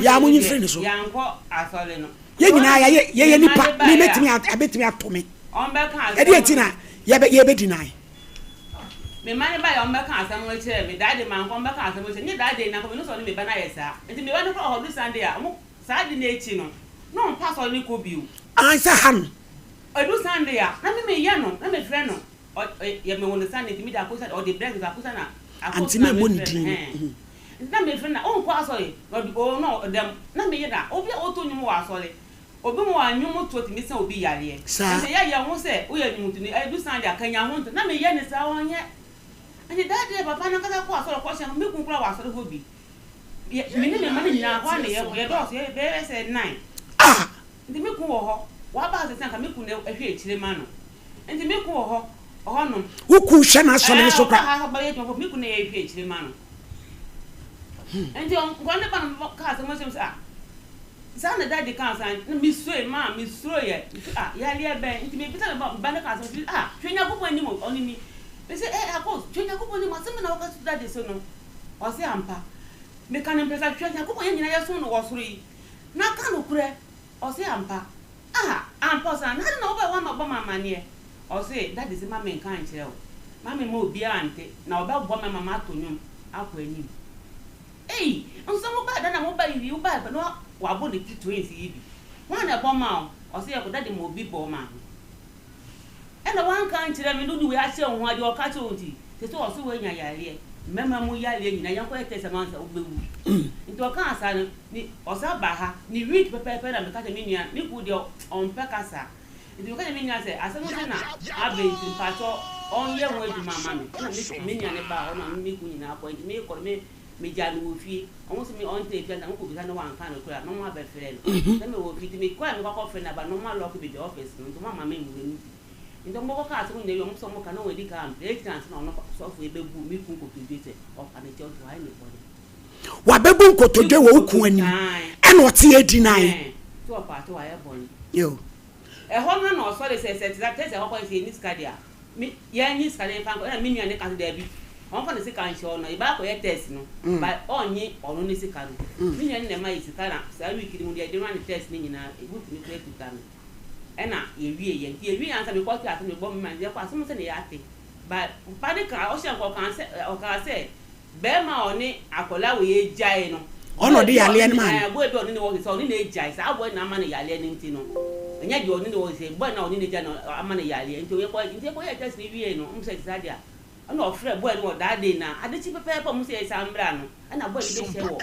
ya munyi fre ni so ya nkọ asole no ye nyina ya ye nipa me metimi abetimi atome on be kan e de tina ye be deny me mani ba ya on be kan asem we chere me daddy man kon be kan asem we chere ni daddy na ko me no so ni me ba na yesa enti me ba no ko do Sunday a mo sa di na echi no no pass on ni ko biu ansa han do Sunday a na me ye no na me frɛ no ye me won Sunday enti me da ko sa o de break za ko sa na anti me mo ni din na me frɛ na on ko asole no no dem na me ye da obi a oto nyum wa asole obi mo anyum to ti me san obi yare enti ya ye ho se wo ye nyum tu ni do Sunday akanya ho na me ye ni sa wonye enti daddy papa na kasa ko asole ko se me kun kura wa asole ho bi me ni me mani nyina ho na ye do so ye be se 9 ndi me kun wo ho wa ba se san ka me kun ehwe echire ma no ndi me kun wo ho ho no wo ku hwe na asole ni so kwa ha ba ye to me kun ehwe echire ma no ndi on ko ne ba no ka se mo se sa na daddy kan san na mi sue ma mi sue ye ya le be ndi me pita ba na ka se twenya kupo ni mo oni mi me se akos twenya kupo ni mo se me na waka daddy so no o se ampa me kan empresa twetwa ko ye nyina yeso no wo soro yi na ka no kure o se ampa ampa sa na na oba wa mama ne o se that is ma me kan kire o ma me mo obi ante na oba bo me mama atonyum akwa anim nso mo ba da na mo ba yi u ba no wa bo ne twins yi bi wa na bo ma o se ye ko daddy mo obi bo ma ena wan kan kire me do we a se ho ade o ka che onti se so o so we nya yare mema mu yale nyina yanko etese man sa obewu nto kan asa ni osa ba ha ni read pepe na me ka me nua ni ku de on pe kasa nto ka me nua se asa no na abenti pato on ye wo eduma ma me na me nua ne ba ona me ku nyina point me ko me janu wo fie on so me on te pia na ko bi na wan kan no kura no ma be fere no na me wo fie me kwa me ko fere na ba no ma lock bi the office no to mama me mu ni nto mo ko ka so ne yo mo so mo ka no we di ka agent na no so fo e be bu mi ku ko dite o ka ne jo to ai ne body wa be bu nkotodwe wo ku ani ena o te edi nine to o pa to wa e body yo e ho na no so le se that tese ho ko se ni skadia mi ya ni skadia fa ko na mi nua ne ka da bi on fa ne se kan show no e ba ko ye test no ba onyi onu ne se kan mi nua ne ma yi se kan sa week ni mu de de run test ni nyina e bu ni play to time ena yewie ansa me kwati ate me bom man je kwa so mo se ne yate ba pade ka o se nko kan se o ka se be ma oni akola we ye jai no ono de yale en man bo e be oni ne wo se oni ne jai sa abo na ma ne yale ni nti no enya de oni ne wo se bo na oni ne jai no ama ne yale nti we ko ye test ni wie no mo se sadia ana ofre bo e no da de na ade chi pepe mo se sa mbra no ana bo e de she wo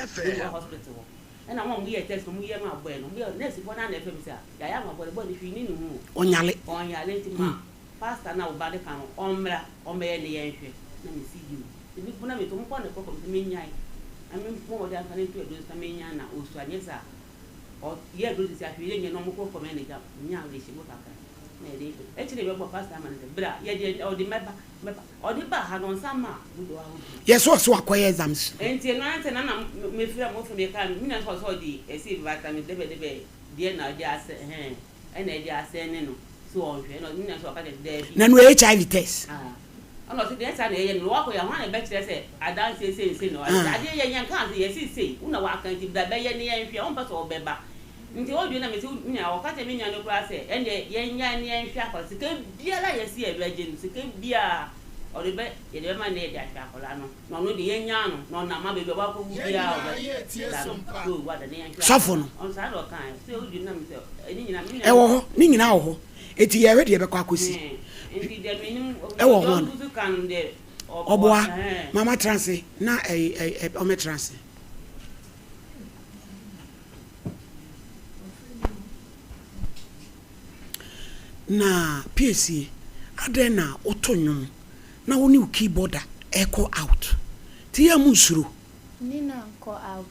hospital ena mo mu ye test mu ye ma bo e no mu nurse fo na na fem sa ya ma bo ni fi ni ni hu onyale nti ma pastor na oba de kan omra omeye ne ye hwe na me si you bi bu na me to mo ko na ko me nyai ami mo de kan to edo sa me nya na osu anye sa o ye do si ahwe ye no mo ko me ne ja nya le shi mo kaka na de e chi ne be bo pastor ma ne bra ye de o de meba o de ba ha no sama bu do ahu yes so akoye exams enti no ante na me fira mo fe me kan mi na so di e si vitamin de de na de ase ena de ase ne no so on hwe no mi na so ka de na no HIV test ono se de esa na ye no wa ko ya hwan e be kire se adan se no ade ye yan kan se ye si una wa kan ti da be ye ne ye hwe on pa so be ba nti o du na me se mi na o ka te mi nya no kura se ene ye nya ne ye hwe akọ se ke bia la ye si e be je no se ke bia o de be ye de ma ne de ahwe akola no no de ye nya no na ma be ba ko bia o be so wa da ne ye hwe safo no on sa do kan se o du na me se eni nyina mi e wo ho ni nyina wo ho eti ye hwe de be kwa akosi enti de minim e wo ho no kan de oboa mama transe na o me transe na PSC adena otonyum na woni u keyboarder echo out ti ya musuru ni na nko out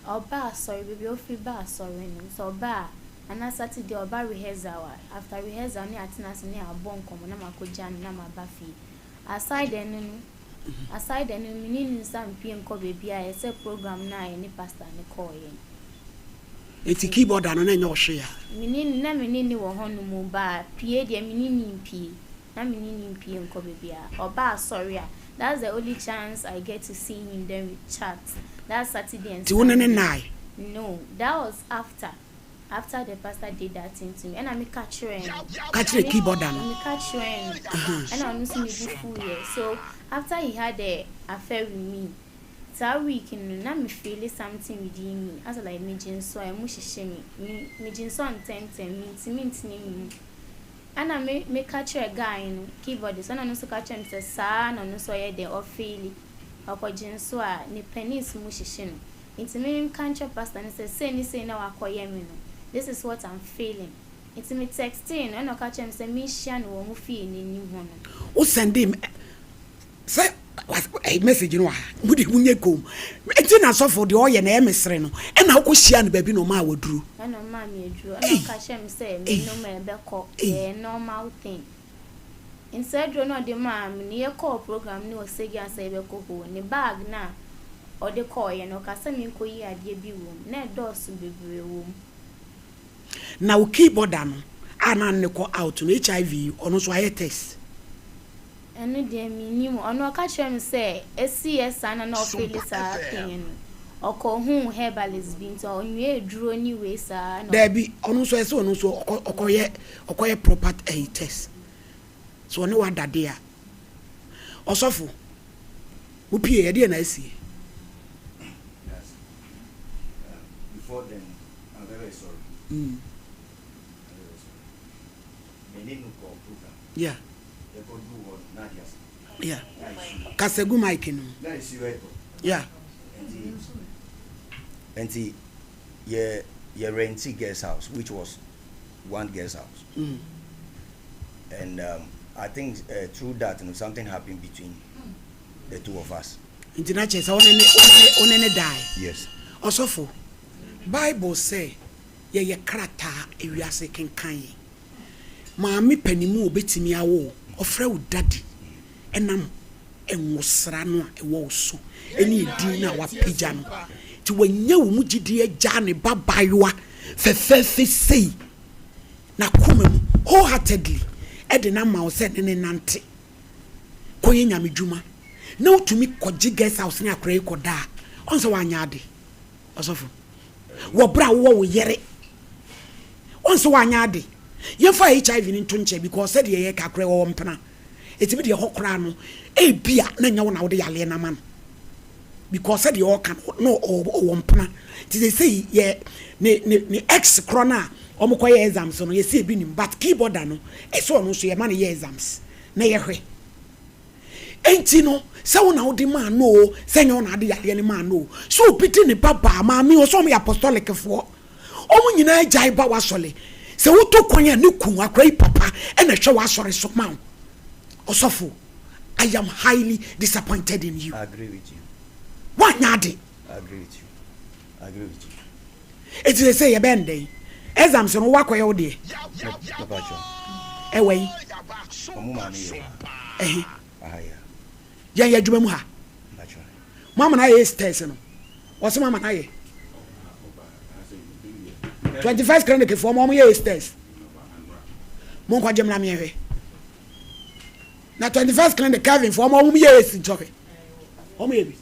oba sorry baby o fi ba sorry no so ba ana Saturday oba rehearsal after rehearsal ni atina se ni abon komo na makoja na mabafi aside enu minini sam pm ko baby a ese program na ye ni pastor ni ko ye eti keyboarder no na nya ohwe ya minini wo honu mu ba pie de minini pie na minini pie nko baby a oba sorry that's the only chance I get to see him, then we chat. That Saturday and Sunday. No, that was after the pastor did that thing to me. And I'm catching the keyboard down. I'm catching and I'm missing me full year. So after he had an affair with me, that week in me feel something within me. As like me so I mushi shame me so on 10 me. And I make catch a guy in keyboard. So I also catch him to son and also the office. Or so ni pennies mushishin. It's me can't pastor and say now I this is what I'm feeling. It's me texting and I catch him say me shan or mufi in new one. Oh, send him. Say a message no mudi hunye kom enti na so for the oye na emesre no e na akohia no baby no ma waduru na no ma me aduru na ka shem say me no ma be ko normal thing inside no de ma me ne call program ni o segi asa be ko ho ne bag na o de call ye no ka sa me ko yi ade bi wo na dos bebre wo na o keyboard no ana ne ko out no HIV ono so aye test ene de minimum ono ka chem say SCS ana na ofeli sa thing oko hu herbalist bi nto onwe eduro ni we sa no there be onu so ese onu so okoye proper test so oni wa dade a osofo wo pie ye de na asie before then I'm very sorry. Yeah. They could do what Nadia's. Yeah. Kasegu Mike no. That is right. Yeah. And see, yeah, renting guest house, which was one guest house. And I think through that, something happened between the two of us. International onene die. Yes. Osofo, Bible say, ye krata ewiase kenkan. Maami panimu obetimi awo, ofre wo daddy. Enam enwosra no a ewo so. Eni din na wa pija no. Ti wanya wo mugidi agya ne babayoa fefefe sei. Na kuma mu wholeheartedly e de na ma wo se ne nante. Koye nyamedwuma. Na utumi koji guest house ni akra ikoda. Onse wanya ade. Osofo. Wo bra wo yere. Onse wanya ade. Yefa HIV ni ntonche because said ye kakra wo mpena. Etibi de hokra no e bia na nya wo na wo de yale na man. Because said you can no o mpena. Ti they say ye ne ex crona omokoye exams no ye say bi nim but keyboard no e so no so ye man ye exams na ye hwe. Enti no se wo na wo de man no se nya wo na de yale ni man no so piti ne baba ma mi o so me apostolic fo omo nyina jai ba wa sole se wo to kwanya ne ku akrai papa e na hwe wa sore so man osofo I am highly disappointed in you. I agree with you. What nyade? I agree with you. I agree with you. It is say ye bende exams no wakoye wo de Papa Cho. Ewe Omo ma ni ya adwuma mu ha mama na ye stairs no wose mama na ye 21st clinic for mama ye stairs mon kwa jem na me hwe na 21st clinic Kevin for mama ye si joke o me bi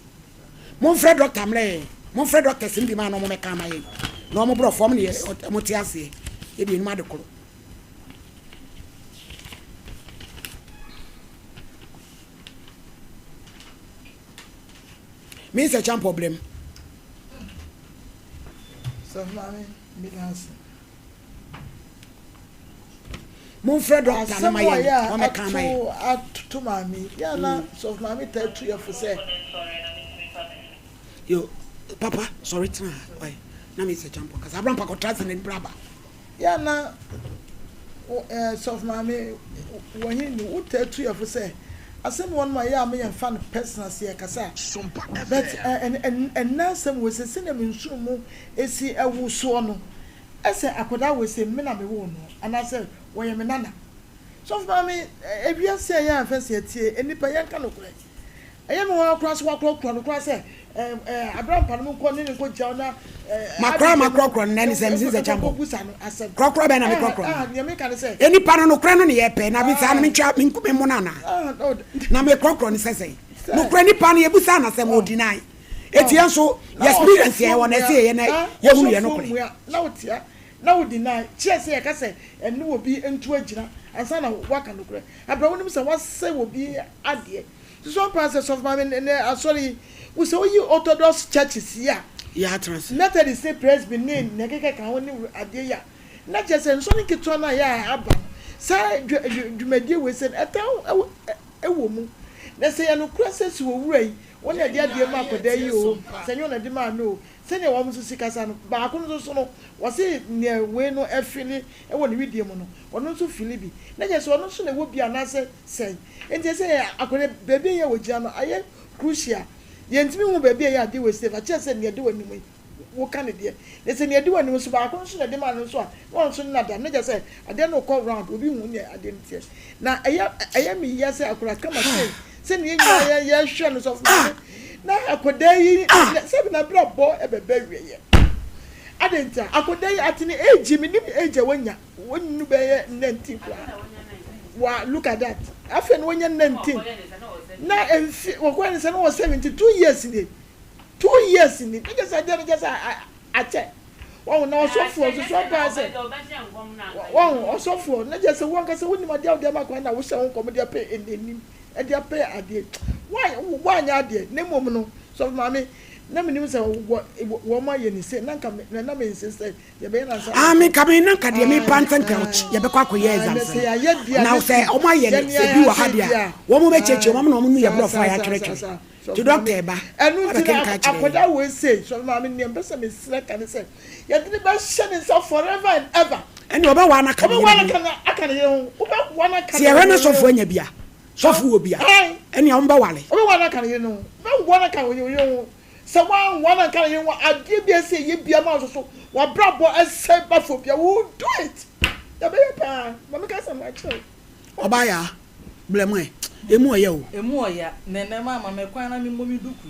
mon frère docteur mle mon frère docteur simbi ma no mo me ka ma ye no mo bro form ne mo ti ase e bi ni ma de koro means a champ problem. So, mommy, Minas. Mon frère doctor na my on me come to mommy. Yeah, na so mommy tell to you for say. Yo, papa, sorry tna. Why? Na me say champ because Abraham pa contract in braba. Yeah, na so mommy when you tell to you for say. I said one my yeah me and fan personal see kasa but and now some was a cinema in sumo esi ewu so no I said akoda we say me na me wo no and I said wo ye me nana so for me e bia say ya fa say tie enipa yan ka no kure e ye me wa cross say Abraham Panamu ko ni ko jaw na makro na ni sem se champo krokro be na me krokro ye me ka say eni pano no kra no ne ye pe na bi sa na me twa me nkume mo na na me krokro ni sese no kra ni pano ye busa na sem odinai etie so experience ye won na say ye na ye hu ye no kure na otia na odinai che say ye ka say enu obi entu agira ansa na waka no kure abra wonim say wa say obi ade so process of my sorry we say you Orthodox churches here yeah trans Methodist say praise be name na keke kan woni ade ya na je say so ni kitwa na ya aba say dwumadi we say ewo mu na say ya no process wo wura yi woni ade ade ma akoda yi o say you na de ma no say ne wo mu sikasa no ba ko no so no wo say ne we no afili e wo ne widie mu no wono so fili bi na je say wono so na wo bi ana say enti say akoda baby ya wo gia no aye crucial yentimi mu baby ya ade we say fa che say ne ade wani mu wo kan de ne say ne ade wani mu so ba ko so na de ma no so a won so na da na je say ade no call round obi hu ne ade ntie na aya mi ya say akoda kama say ne nya ya hwe no so na akoda yi say na bra bo ebebe wiye adenta akoda yi atini age mi ni age wanya wonu be 19 wa look at that afen wanya 19 na wo kwa ni say no 72 years ni 2 years ni just ache won na osofo so pa se won osofo na just won ka se woni ma dia ma kwa na wo se won kom dia pe enim e dia pe ade why nya ade ne mom no so mama na menim se wo ma ye ni se na nka na me insist ye be na sa me ka me na nka de me pantan couch ye be kwa koye exam na say o ma ye ni se bi wa ha dia wo mo be cheche wo mo no mo ye bro fa ya twetwe to doctor ba enu ti akoda we say so mama ni empesa me sira kan say ye de ba shine so forever and ever eni oba wa na ka oba wa na kan aka ne ho oba wa na kan se ye na sofo anya bia sofo wo bia eni a mba wale oba wa na kan ye no ba wa na kan yo someone wanna carry you ade bia say ye bia ma so wa brabo ese ba fo bia we do it ya be pa mama ka say my child oba ya blemu emu oya o emu oya nene mama me kwan na me mo mi duku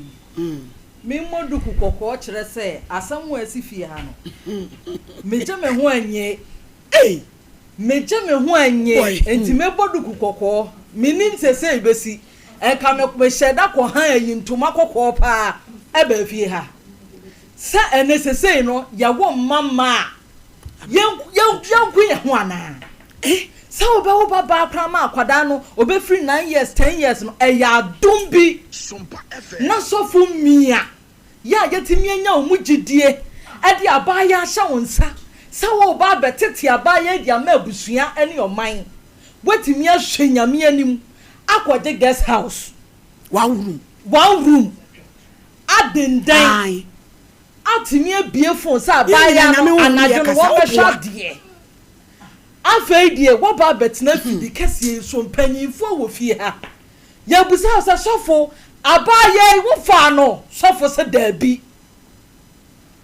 me mo duku kokko kire say asam wo asifie ha no meje me ho anye meje me ho anye enti me boduku kokko me nim sese ibesi enka me sheda ko han ayi ntoma kokko pa ebe fie ha sa enesese no ya wo mama yanku ya ho ana sa wo baba krama akwada no obe free 9 years 10 years no ya dumbi na sofu mia ya yetimi anya omugidie ade abaya hya wonsa sa wo ba betete abaya dia ma abusua ene oman wetimi ahwe nyame anim akode guest house one room adendan atimi abie phone sa abaya no anajo no wo behwa de afei die wo ba betena fidi kase so mpanyimfo wo fie ha ya busa sa sofo abaya wo fa no sofo se dabi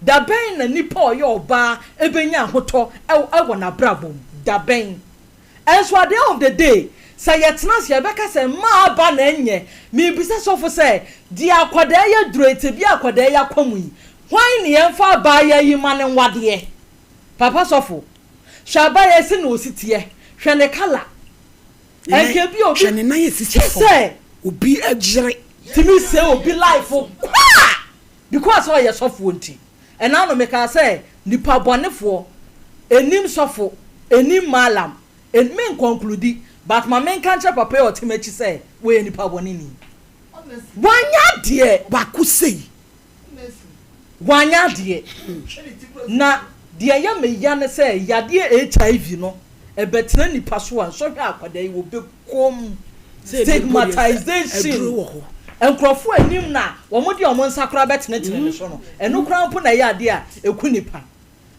da ben na nipa oyo oba ebenya hoto ewo na brabom da ben enso at the end of the day say yetena se beka se ma aba na enye me bisa sofo se di akwada ya durete bi akwada ya kwamu yi hwan ne yemfa abaya yi mane nwade papa sofo shaba ya se no sitie hwe ne kala enke bi obi hwe ne na ye sitie se obi agire timi se obi life kwa because o ye sofo nti ena no meka say nipa bonefo enim sofo enim malam en men conclude but my men can't papa or timechi say we nipa bonini wanya de ba ku sei wanya de na de ya me ya ne say yade HIV no e betena nipa so an so hwe akwada yi wo be kom stigmatization enkrofo anim na wo mo de omo nsakra betena tene so no eno kra mpo na ya de a eku nipa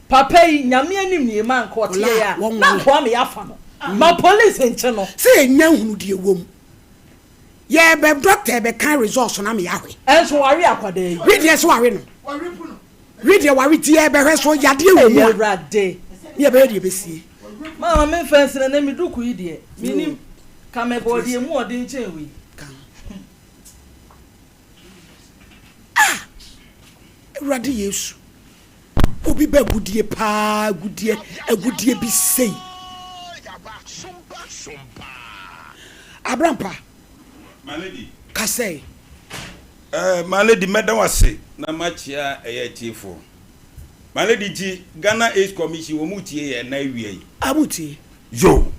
papa yi nyame anim ni ma nka ote ya na nko am ya fa no ma police enche no say nya hunu de wom ye be doctor be kan results na me yahwe enso wari akwada yi read yes wari no read your wari tie be hwe so yade wom erade ye be de be sie mama me fence na me duku yi de minim kame body emu odin chenwi Radi Yesu obi be gudie pa gudie bi sei Abrampa malady kasei malady medan wase na machia eyetifo malady ji Ghana Age Commission omutie ye na wie amutie yo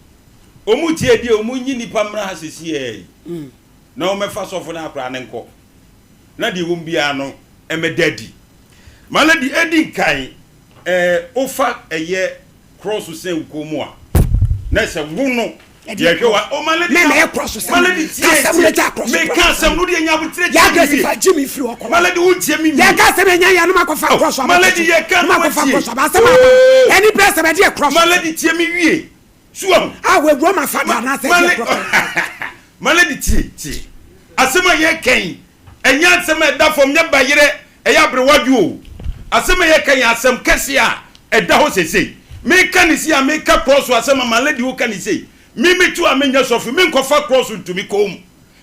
omutie die omunyi nipa mra hasisi ye na o mefa sofo na akra ne nko na de wom bia no emedadi malady edi kan ofa eye cross sen komu a na se wuno ye hwe wa o malady me cross sen malady me kan sem no de nya butire ya gasi fa jimi free okọ malady untie mi ya gasi me nya ya no makofa cross malady ye kan makofa cross ba se ma any place be de cross malady tie mi wie suam we bro ma fada na se malady tie asema ye kan enya asema da fom nya bayire eya brewadu o asema ye kan asem kese a eda ho sese me kan si a me ka cross asema malady wo kan si me tu amenya sofu me nkofa cross ntumi kom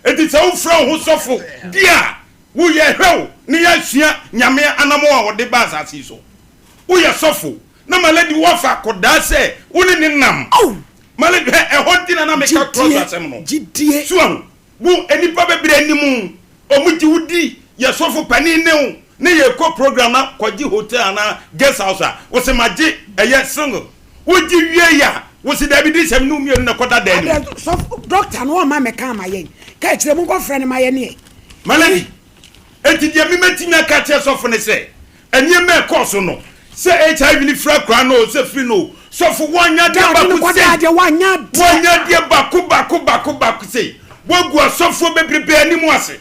enti se wo fra ho sofu dia wo ye hwew ne ya hia nyame anamo a wo de ba asasi so wo ye sofu na malady wo fa koda se wo ne nam malady ehontina na me ka cross asem no suam wo enipa bebre animu omuti wudi ye sofu pani ne ne ye ko program na kwaji hotel na guest house a wo se maji eye single wo ji wie ya wo se da bi di sem no mienu na kwada da ni so doctor no ma me ka ma yen ka kire mu ko friend ma yen ni malady enti dia mi metimi aka che so fone se enye me course no se HIV ni fra kra no se free no so for one ya dia ba ku se one ya dia ba ku se wogu asofo bebrebe animu ase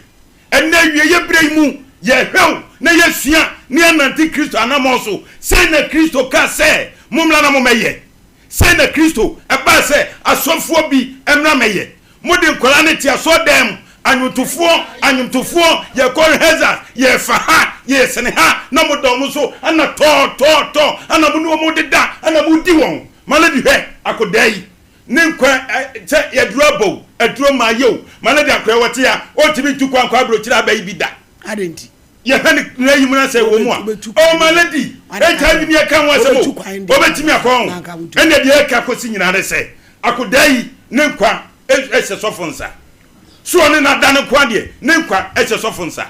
ena wie ye brei mu ye hwew na ye sua ne ananti Kristo anamoso se na Kristo ka se mumla na momeye se na Kristo eba se asofo bi emra meye mudi nkola ne ti aso dem anyumtofo ye ko heza ye faha ye seneha na modom so ana to ana bunu mo deda ana mudi won maladi he akodai ne nkwa che ye drobo aduro ma yo maladi akwa wote ya o tibi tukwa nkwa abrochira abai bi da adenti ye hani na yimu na se wo mu a o maladi e tabi ni aka ho asemo o betimi akwa ene de aka kosi nyina ne se akodai ne nkwa ese sofonsa so ne na dane kwa de ne nkwa ese sofonsa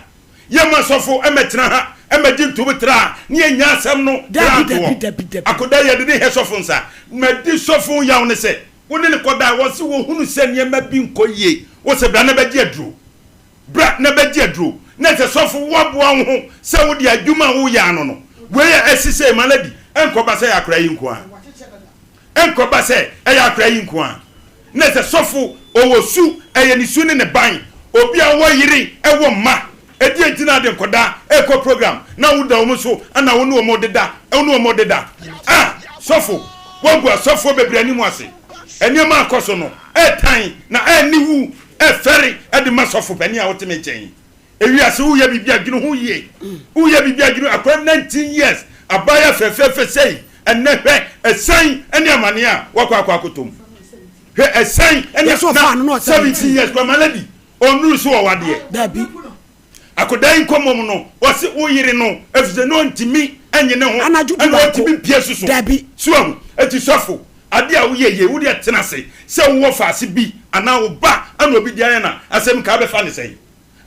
ye ma sofo emetena ha emedi ntubutra ne enya asem no akodai ye de he sofonsa medi sofon yawo ne se woni ne koda wo se wo hunu se ne ma bi nkoye wo se bra na beji aduro na se sofo wo boa ho se wo de adwuma wo ya no no we ya esise maladi enkoba se yakra yi nko a na se sofo owo su eye ni su ne ban obi a wo yiri ewo ma edi entina de koda eko program na wo da wo so ana wo no mo deda sofo wo gwa sofo bebrani mu ase enema akoso no etan na aniwu eferi edi masofo pani a woteme chen ewiase wo ya bibia dwunu ho ye wo ya bibia dwunu akwa 19 years abaya fefefe sei enehwe esan eni amane a wakwa akotom he esan eni so fa no 17 years kwa maladi onuru so wade dabi akodan komom no wose wo yire no efize no ntimi enye ne ho ana ntimi pie susu dabi suam eti sofo ade a wo ye wo de tena se wo faase bi ana wo ba ana obi dia na asem ka be fa ne sei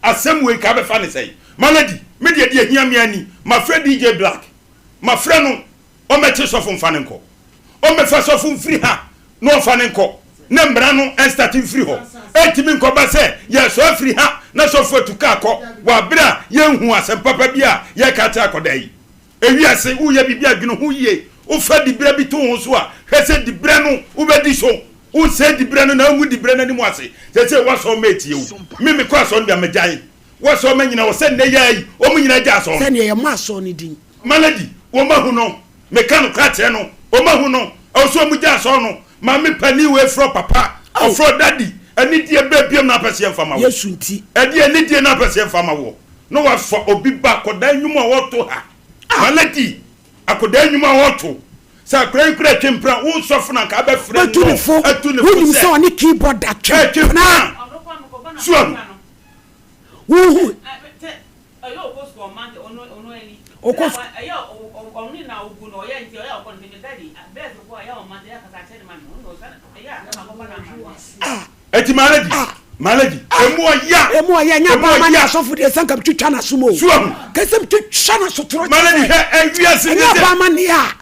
asem we ka be fa ne sei maladi me de hia me ani ma friend DJ Black ma friend no o meti sofo mfa ne nko o me fa sofo mfiri ha no fa ne nko na mbra no starting free ho etimi nko ba se ye so free ha na sofo tuka akọ wa bra ye hu asem papa bi a ye ka ta akodai ewiase wo ye bibia dwunu ho ye o fa di bra bi to ho so a hwese di bra no wo be di so o se di bra no na wu di bra na ni mu ase se wa so meti ewu me kwa so ndia mejan wa so manyina wo se ne yai o mu nyina ja so se ne ye ma so ni din maladi wo ma hu no me kan ka te no o ma hu no o so mu ja so no ma me pani we fro papa o fro daddy ani die bra biem na pese mfama wo yesu nti edi ani die na pese mfama wo no wa fo obi ba kodan nwum a woto ha maladi akodan nwum a woto sa kura tempra wo sofo na ka ba frɛ atuni fo se oni keyboard that na suam wo ayo post command ono eni okos ayo oni na ogu no ya nti ayo kon me daddy best ko ayo man ya ka sa tell man no sana ya na ko na eti maladi emu ya nya ba man ya sofo de sanka twitwa na sumo suam kasem twitwa na sotoro maladi he ewiase nya ba man ya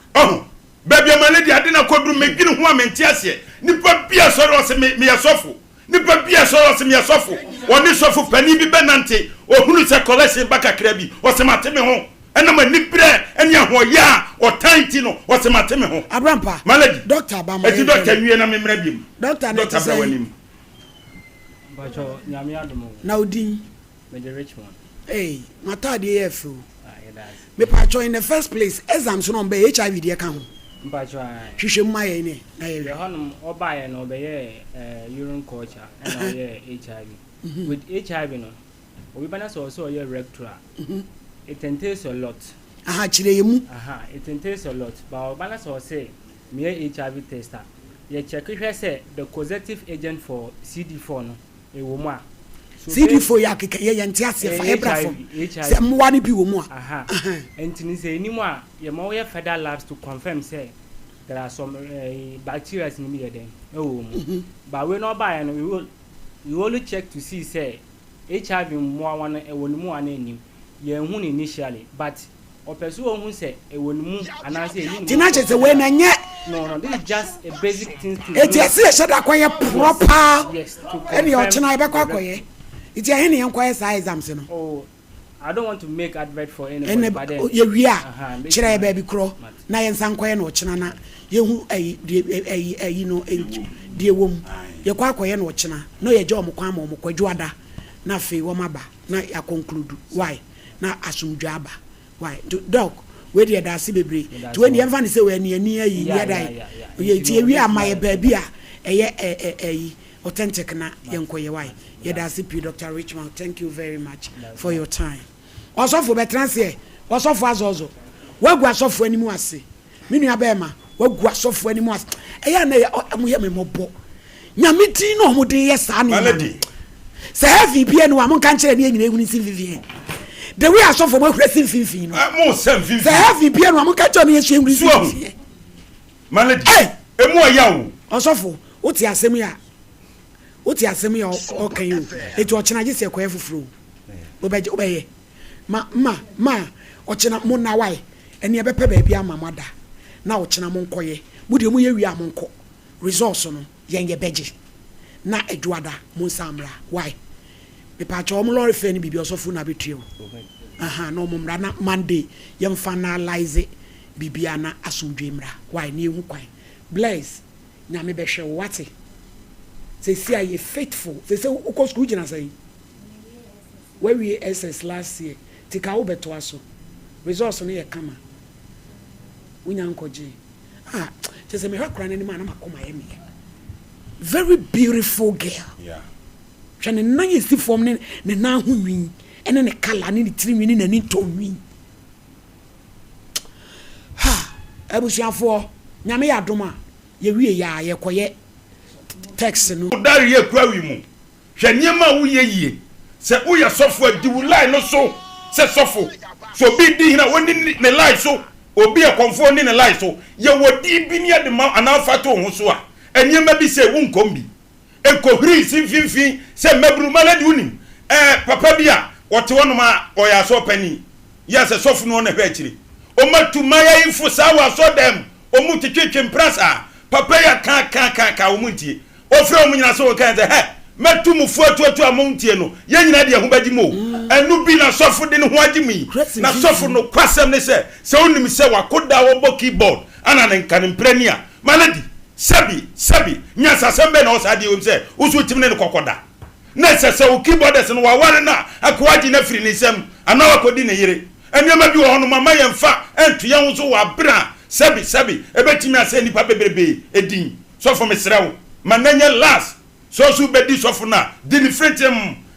baby maladi ade na kodru megini ho amenti ase nipa bia soro se me yasofo nipa bia soro se me yasofo oni sofo pani bi benante ohunu se collection baka kra bi o se mateme ho ena ma nibre eni ho ya o tanti no o se mateme ho abrampa maladi doctor ba ma eti doctor nwie na memra bim doctor na doctor brawanim bacho nyame adomo na odin me the rich one mata de efu me pacho in the first place exams no be HIV de ka ho bacho hwehwe mmaye ni na ye the honum obaye no be ye urine culture and ye HIV with HIV no obi bana so ye rectal it entails a lot chire yemu it entails a lot but bana so say me HIV tester ye check hwe say the causative agent for CD4 no e wo mu a CD4 ya keke ye nti ase fa ebrafo se mwa ni bi wo mu a entini se ni mu a ye mo ye federal labs to confirm say there are some bacteria in me then wo mu but we no buy no we only check to see say HIV mo one e wo ni mu an anim yɛn hu initially but opesu ohun say e wonimu anase yi tina che se we na nye no this is just a basic thing to it is e sheda kwaye proper yes to any ochina e be kwakoye it ya hene yen kwaye sa exams no oh I don't want to make advert for anybody but then ye wia kire ba bi kro na yen san kwaye na ochina na ye hu ayi no die wom ye kwakoye na ochina no ye je omkwa ma omkwadwu ada na fe wo maba na ya conclude why na asumdwa aba why dog we dey da se bebre to when you say we ani ayi ya dai ye tie wi amaye ba bi a eye authentic na yenkoye why ye da se P Dr. Richmond, thank you very much for your time osofo be transfer osofo azozo wagu asofo animu ase minu abema wagu asofo animu ase eya na amuye memobo nyame tin no mo de yesa na se heavy bia no am kan kire ne nyina ehuni si vivie the way asofo mo hwesi finfin no mo sem finfin se heavy bia no am kan kire ne yesu ehuni si vivie malady emu oya wo osofo oti asem ya okay you etu ochina gise ekwa efufuro obeye ma ochina mo na why ene ebepe ba bia mamada na ochina mo nkoye mudi mu ye wi amonko resource no yenye beje na eduada mo samra why me pa cho mo lori fe ni bibi osofo na betrio no mo mra na Monday yem finalize bibia na asundwemra why ni ehu kwan bless na me be hwe wate say are you faithful say uko school jina say where we SS last year tika wo beto aso resource no ye kama unya nkoje say me hwakra na ni ma na makoma ye me very beautiful girl chane nan ye si form ne na ho nwin ene ne kala ne tiri nwin ne ni to nwin abusuafo nyame ya doma ye wie ya ye koye text no dari ye kwa wi mu hwe niam a wo ye yie se wo ye sofo adi wu line no so se sofo so bi di hina woni ne line so obi e konfo ni ne line so ye wodi bi ne de ma anafa to ho so a eniam bi se wo nkom bi enkohiri sinfinfin se mabru maladi unim papa bia wote wono ma oya so pani ya se sofo no na hwe akiri o matu maya info sa wa so dem o mu titwetwe mprasa papa ya ka o mu ntie ofre o nyina so kan ze he metu mu fuatuatu amontie no ye nyina de ho bagi mo enu bi na sofo de ne ho agi mi na sofo no kwasem ne se onim se wakoda wo bo keyboard ana ne kan mprania maladi sabi nya sasembe na osade o se usu timne ne kokoda na se o keyboard se no waware na akwaji na firi ne sem ana wakodi ne yire enema bi wo hono mama ye mfa entu ye ho so wa bra sabi ebetimi ase nipa bebrebe edin sofo mesrewo mananya last so bedi sofo na di different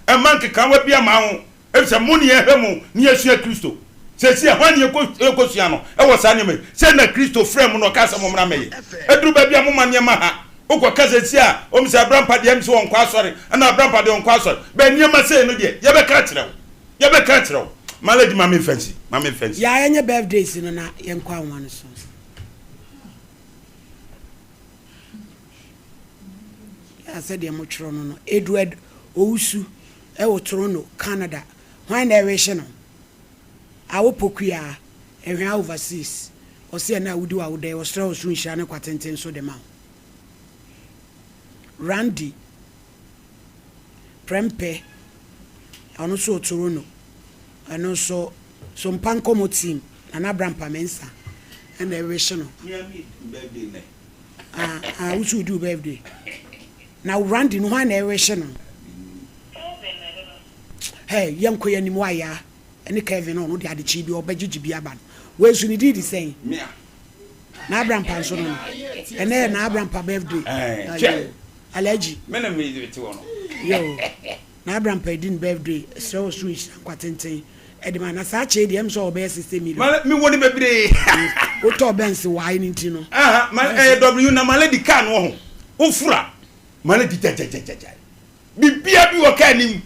manke kan wa bia ma ho ebisa muni ye hwemu ni yesu Kristo se ahwani ekosua no e wo sa ne me se na Kristo frame no ka samo mra meye eduru ba bia mo mane ma ha ukwa se a o mse abrampa de mse won kwa asore na abrampa de won kwa asore ba niema se no de ye be ka kirewo malady mama fancy ya enye birthdays no na ye nkwa won so said the Motrono, Edward Ousu, Ewotrono, Canada. Why narration? Our Pokia, and overseas, or see now we do out there, or strong soon shana quatentin so the mouth. Randy Prempe, and also Toronto, and also some Pancomo team, and Abraham Pamensa, and narration. I should do birthday. Now Randy no one narration. Hey, young koya ni mwaya. Any Kevin no de ade chibi obaji bi aban. We so ni di say. Na Abraham Panso no. Ene na Abraham pa birthday. Allergy. Me na me di ti wono. Yo. Na Abraham pa din birthday. So switch kwatenten. Edema na sa che dem so obey system mi. Me woni bebre. O to bensi why ni ti no. W na malady kan wo ho. Wo fura. Malady bibia bi wo ka nim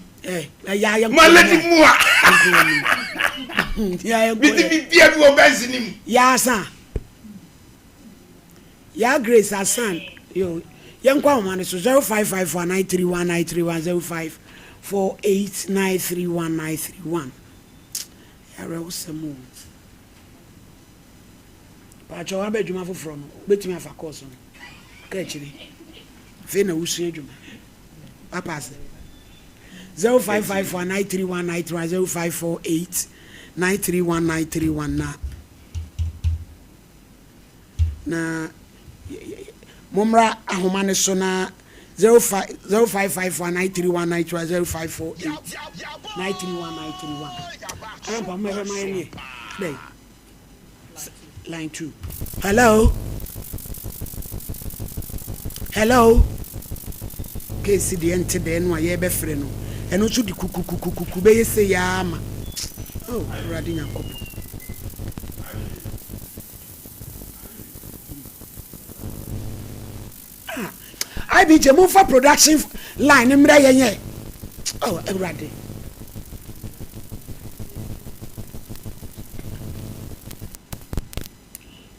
ya malady muwa ya bibia bi wo bensi nim ya san ya Grace Asan yo yankwa man so 0554931931 0548931931 Ara usemu. Pa cho wa be djuma foforo no. Betimi afa course no. Ka chiri. Fe na usu adwuma. Papa se 0554931931 0548931931 na momra ahoma ne so na 0554931931 ampa me ma ni dey line 2 hello case the ente de no ye be frɛ no eno so di kukukukuku be yese ya ama oh radi nyakopo I be jemu for production line mra yenye oh radi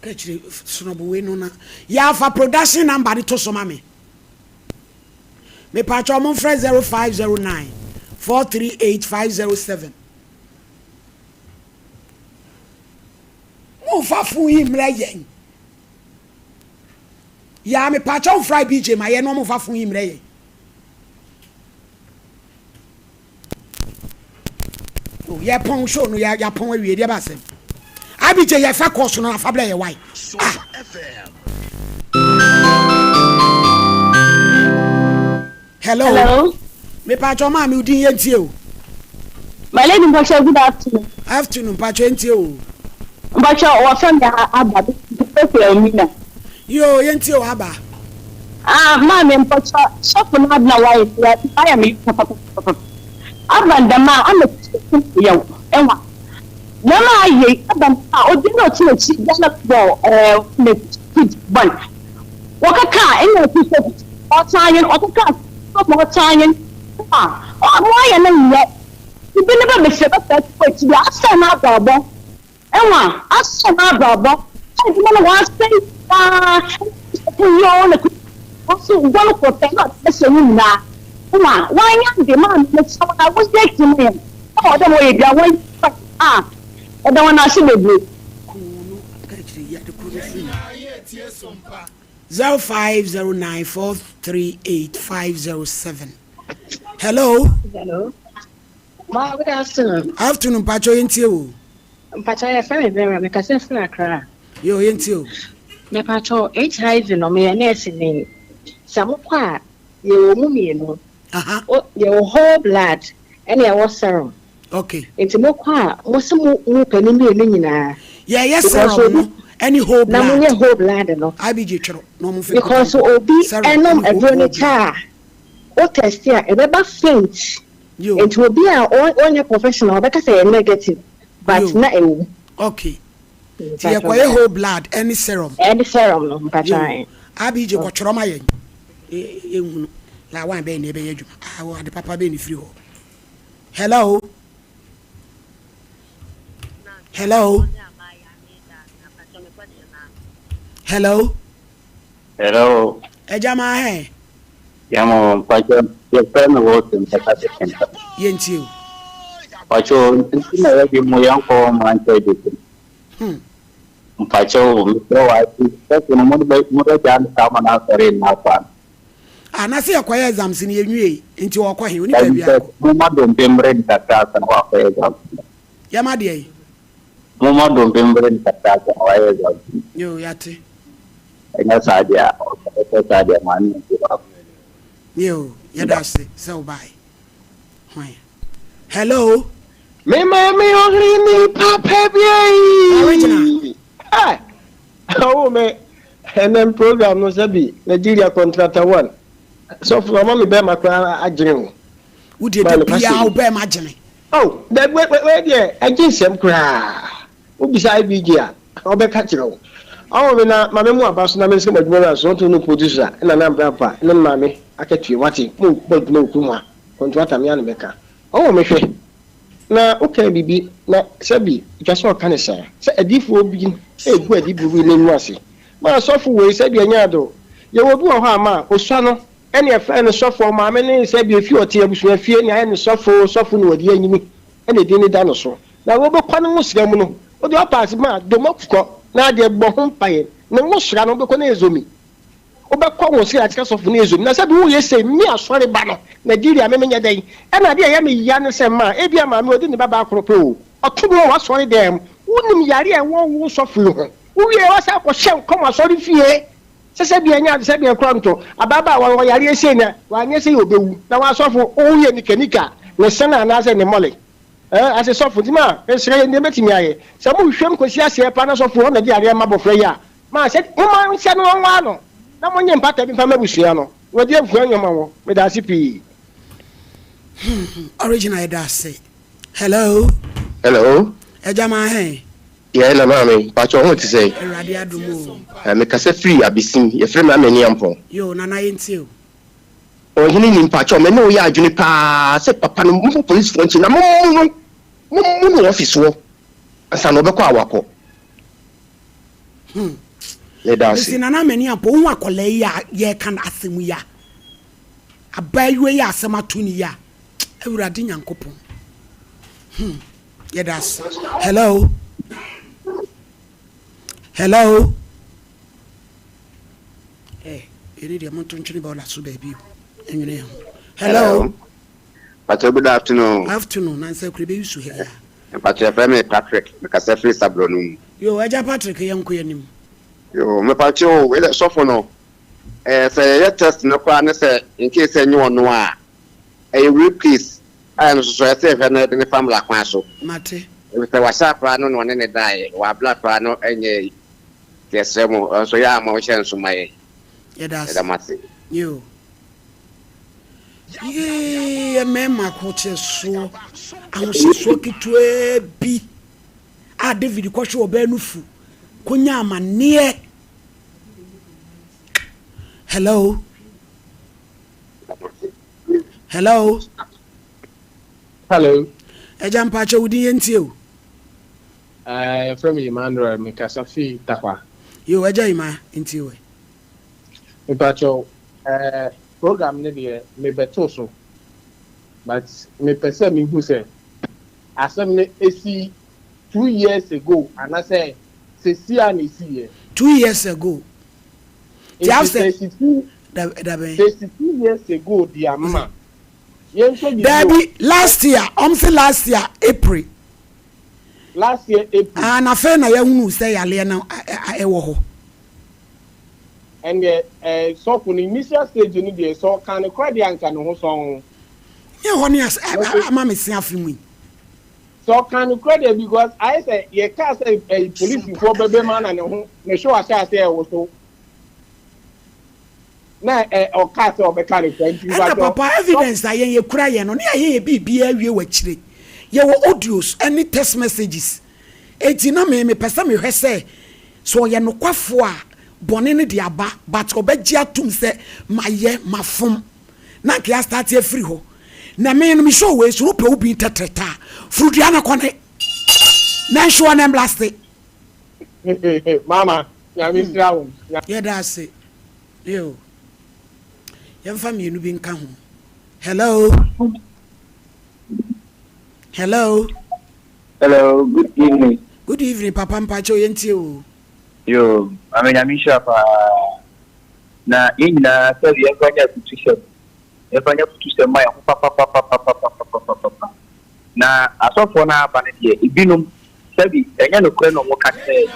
kachiri sunobo we no na ya fa production number to so mame me patcho mon frɛ 0509 438507 mo fa fun yi mra yen ya me patcho fry BJ ma ye no mo fa fun yi mra yen oh ya pon show no ya pon awie de ba sem abije ye fa course no afa bla ye why Hello. Me patcho ma mi udin yentie o. My lady Mpacho, good afternoon. Afternoon patcho yentie o. Mpacho o fam ya aba bi mina. Yo yentie o aba. Ma me Mpacho so for na na why I am papa. Aba ndama am yo enwa. Na ma ye aba o di no ti chi gana bo me kid ban. Wakaka enwa ti so o tayen okaka more time. Why and then yet? You been never be sure that to be asked my brother. Emma, ask my brother. I don't want to say, also, one for not listening now. Emma, why not demand that someone I was dating him? Oh, don't worry, I went. I don't want to see the 0509438507 Hello. Ma, good afternoon. Afternoon, Pacho yentie o. Pacho ya fami bema me kase funa Accra. Yo yentie o. Me Pacho HIV no me nurse ni. Samukwa ye wo mu mienu. Aha. O ye wo whole blood and ye wo serum. Okay. Enti mo kwa mo se mu pani mienu nyina. Yeah, serum no. Any whole blood. Na munye whole blood no. IBJ chero no mu fe. Because obi enom edro cha. O test ya e be faint. It will be on your professional because they are negative, but not a okay. Tia kwa whole blood, any serum, no, but I be jo choroma yen. La one be ni be yeju. Ah, wa the papa be ni free ho. Hello. Hello. Hello. Hello. Ejama he. Yamo Pacho, your friend was in the Pacific. Yentiu. Pacho, I give my uncle man to Pacho, I think more than someone else in Napa. And I see a quiet exams in your into a quiet. Mama don't remember that and walk exam. Yamadi. Mama don't remember that exam. You yati. And that's idea. That's idea, man. Yo, yadase, so bye. Hello. Me only papa be original. Hi. Oh me. And then program no sabi Nigeria contractor 1. So for mama be my agene. Who did the PA be imagine? Oh, that wait there. I just am cry. Who beside BG? I'll be catching. Oh, me na mama mu abaso na me se madwuma so to no producer na na brapa na mama akatue wati mo bold no kuma contractor me an beka. Oh me hwe. Na okay bibi na sabi just what can I say? Say adifo obi e gu adibu wi lenu ase. Ma sofo we sabi anya do. Ye wo bi wo ha ma osua no ene e fa ne sofo ma me ne sabi efi ote abusu afie ne aye ne sofo no wodi anyimi ene de ne da no so. na wo be kwa no musra mu no o de pass ma do mokko na de bo ho paye na musra no be ko na ezomi o be kwa wo sira tika sofo na ezomi na se bi wo ye se mi asore ba no Nigeria me menya den e na de ya me ya ne se ma e bia ma me odi ne baba akrope o oto no wa sore dem wonim yare e wo sofo ho wo ye wa sa ko hye kom asore fie se bia nya se bia kronto ababa wa yare ese na wa nya se obewu na wa sofo o ye nikanika ne sana na se ne mole ase sofo ti ma esere ne betimi aye se mo hwem kosi ase pa na sofo na di yare ma bofra ya ma se mo ma nse no wa no na mo nye mpata bi fa mabusua no wo di afu anyoma wo me da si pi original da say hello ejama he yeah na mama pacho ho ti say erade adumo me kase free abisim ye free ma mani ampo yo na yenti o hini ni pacho me no ya adwene pa se papa no mo police front na mo no office wo asa no be kwa awako le da si na mani ampo wo akole ya ye kan asemu ya abaywe ya asema tuni ya ewurade nyankopon yeah, that's hello. Hey, you need a mountain tree about that, baby. Hello. Good afternoon. Afternoon, and say, could be used to hear. But your family, Patrick, because every sabronum. You are Patrick, a young queen. You, my patio, with a sophono. Say, let us no crime, in case anyone know. A repeat. And so I say, when the family like myself, Mate, if there was a plan on any die, or blood plan, any yes, so yeah, motion to my you. Yeah, memma coaches so I was so to a be. Ah, David, Kosho Benufu, Kunyama near. Hello. Ejam pacho udi yentio. From Emmanuel Mikasafi Takwa. You ejama intio. Me pacho program ne de me beto so. But me person me who say asem ne esi 2 years ago and I say see an esi 2 years ago. Just 2 years ago the ama. Baby, last year April. Last year April. And I feel na you say Alena ewo. And so for the initial stage you need so can credit and can ho so. Yeah, honey, I'm missing afim. So can credit because I say you can't say a police before baby man and ho me show I say also. Na o cast or mechanic friend papa evidence that ye kura ye no na ye bibia wie wachire ye wo audios any text messages eti na me pesa me hwese so ye no kwafo a bone ne de aba but obaji atum se maye mafom na ke start e free ho na me no me show we so pe obi tetreta frudia na kone na show na blast mama ya mi strawo yeah that's it yo Yamfa mienu bi nka ho. Hello, good evening. Good evening, Papa Mpacho yenti o. Yo, amenya misha pa na ina sabi yafanya kutusha maya papa na asofo na aba ne de ibinum sabi enya no kure no mo kase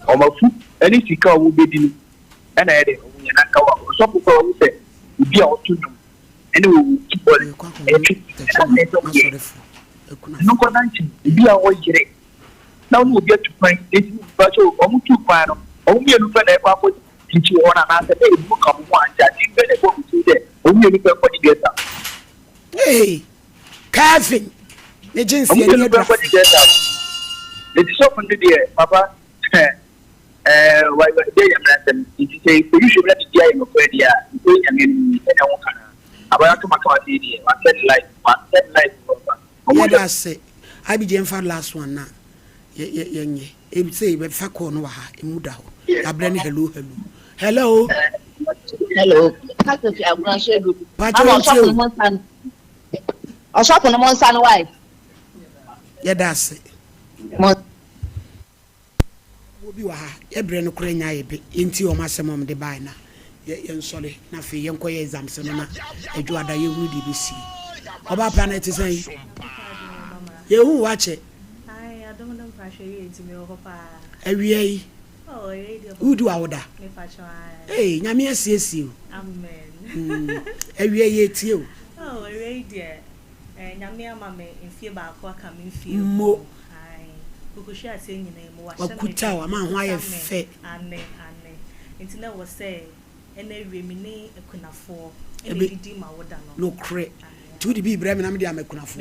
o mafu ani sika o bedini ana yede na kawa so ko wo se bi a otunu ene wo kibol no ko nanchi bi a wo yire na wo bi atupan eti ba so o mutu pa no o mi enu fa na e kwa ko tichi ona na se e bu ka mo anja ti be ne ko ti de o mi enu fa ko di data hey Kevin ne jinsi ya ni data le ti so fun de papa why they are them it say you should let the in Australia you mean anyone can about to make one set life yeah that's it I be jam for last one na ye e say be fa ko no wa ha emuda ho abrani hello Pacho you Pacho Oshopo no monsan why yɛda obi wa ha yɛbrɛ no kora nya yɛbe yɛnti ɔm asɛm ɔm de bae na yɛnsɔre na afei yɛnkɔyɛ exam sɛ no na adwoada yɛhunu de bɛsi ɔba pra no ɛte sɛ yi yɛhu wakyɛ awia yi wodi wawoda nyame asiesie o awia yi etie o nyame ama me mfie baako aka me mfie mo bukushi ase nyina mu wa wakuta wa ma ho ayɛ fɛ ane nti na wo sɛ ena wie mi ne ekunafo ebe didi ma woda no no kre tu di bi ibrahim na me de amekunafo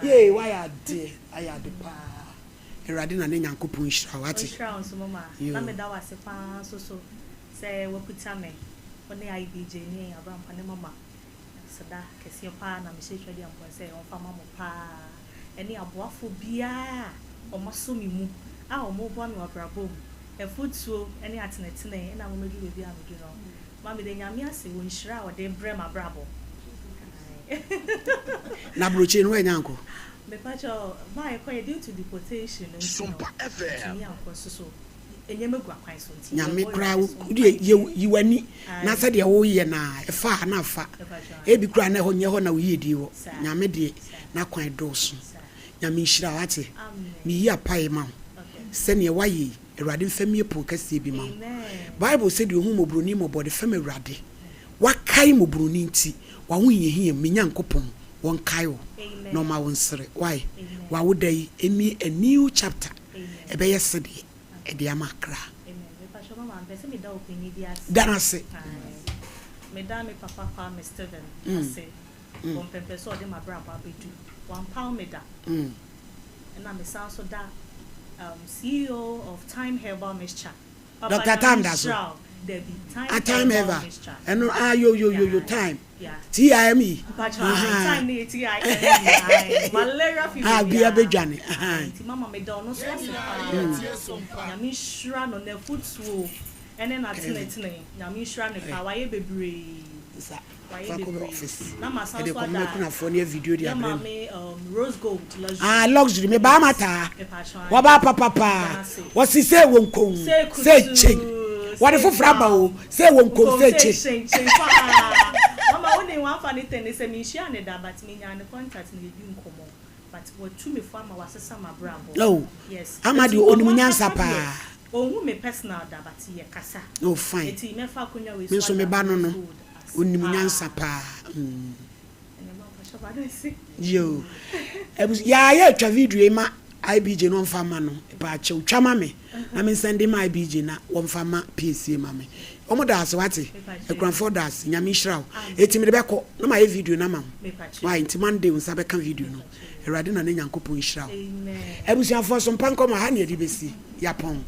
ye why ade ayade pa erade na ne nyankopon hira wate hira onso mama na me da wase pa so sɛ wakuta me one IBJ ni abampa ne mama sada kɛseɛ pa na me hwehwɛ de ampo sɛ on fa mama pa ɛne aboafo bia omaso mi mu a omo bo mi wabrabom efutuo ene atenetene na mo medu bebi amedu no ma me de nyame ase wo nhira o de brem abrabo na broche no enyanko me pacho my quite due to deportation and so FM ya so enye megu akwan so nti nyame kra yiwani na se de wo ye na efa na afa ebi kra na ho nye ho na wo yedi wo nyame de na kwan doso nyame nhira wate me yi apae ma se ne waye Awurade mfamie po kase bi ma Bible said you hu mobroni mobode fam Awurade wakai mobroni nti wa hu yehie menyankopon won kai wo no ma won sere why wa woda yi emi a new chapter ebe yesede e de amakra danase me da me papa pa me Steven ase won pempe so de ma bra ba bedu 1 pound me da na me san so da CEO of Time Herbal Mixture. Dr. Time that's Time Herbal. And yo time. Yeah. TIME. Time TIME. Malaria fever. Be a bejani. Mama me don no so. Nyame shra no na foot so. Ene na tenetene. Nyame shra ne pa waye bebre. Office. Na masan so da. For near video dia me rose gold luxury. Luxury me ba mata. Wa ba papa. What si say wonko. Say change. What if fraba o? Say wonko say change. Mama woni wan fa ne ten say me share ne da but me nya ne contact ne bi nkomo. But what to me for ma wasesa ma brabo. No. Yes. Amadi onimunyansa pa. Onwu me personal da but ye kasa. Oh fine. Eti me fa konya we so. Me so me ba no. Onimunyansa pa. Yo. Ya twa video ma IBJ no mfama no. Ba che twama me. Na me send ma IBJ na wo mfama PSA ma me. Omo da ase wate. Ekranfo da ase nyame hirawo. Eti me de beko na ma ye video na ma. Why nti Monday unsa be kan video no. Erade na ne nyankopon hirawo. Amen. Ebusiafo so mpanko ma ha ne edi besi. Yapon.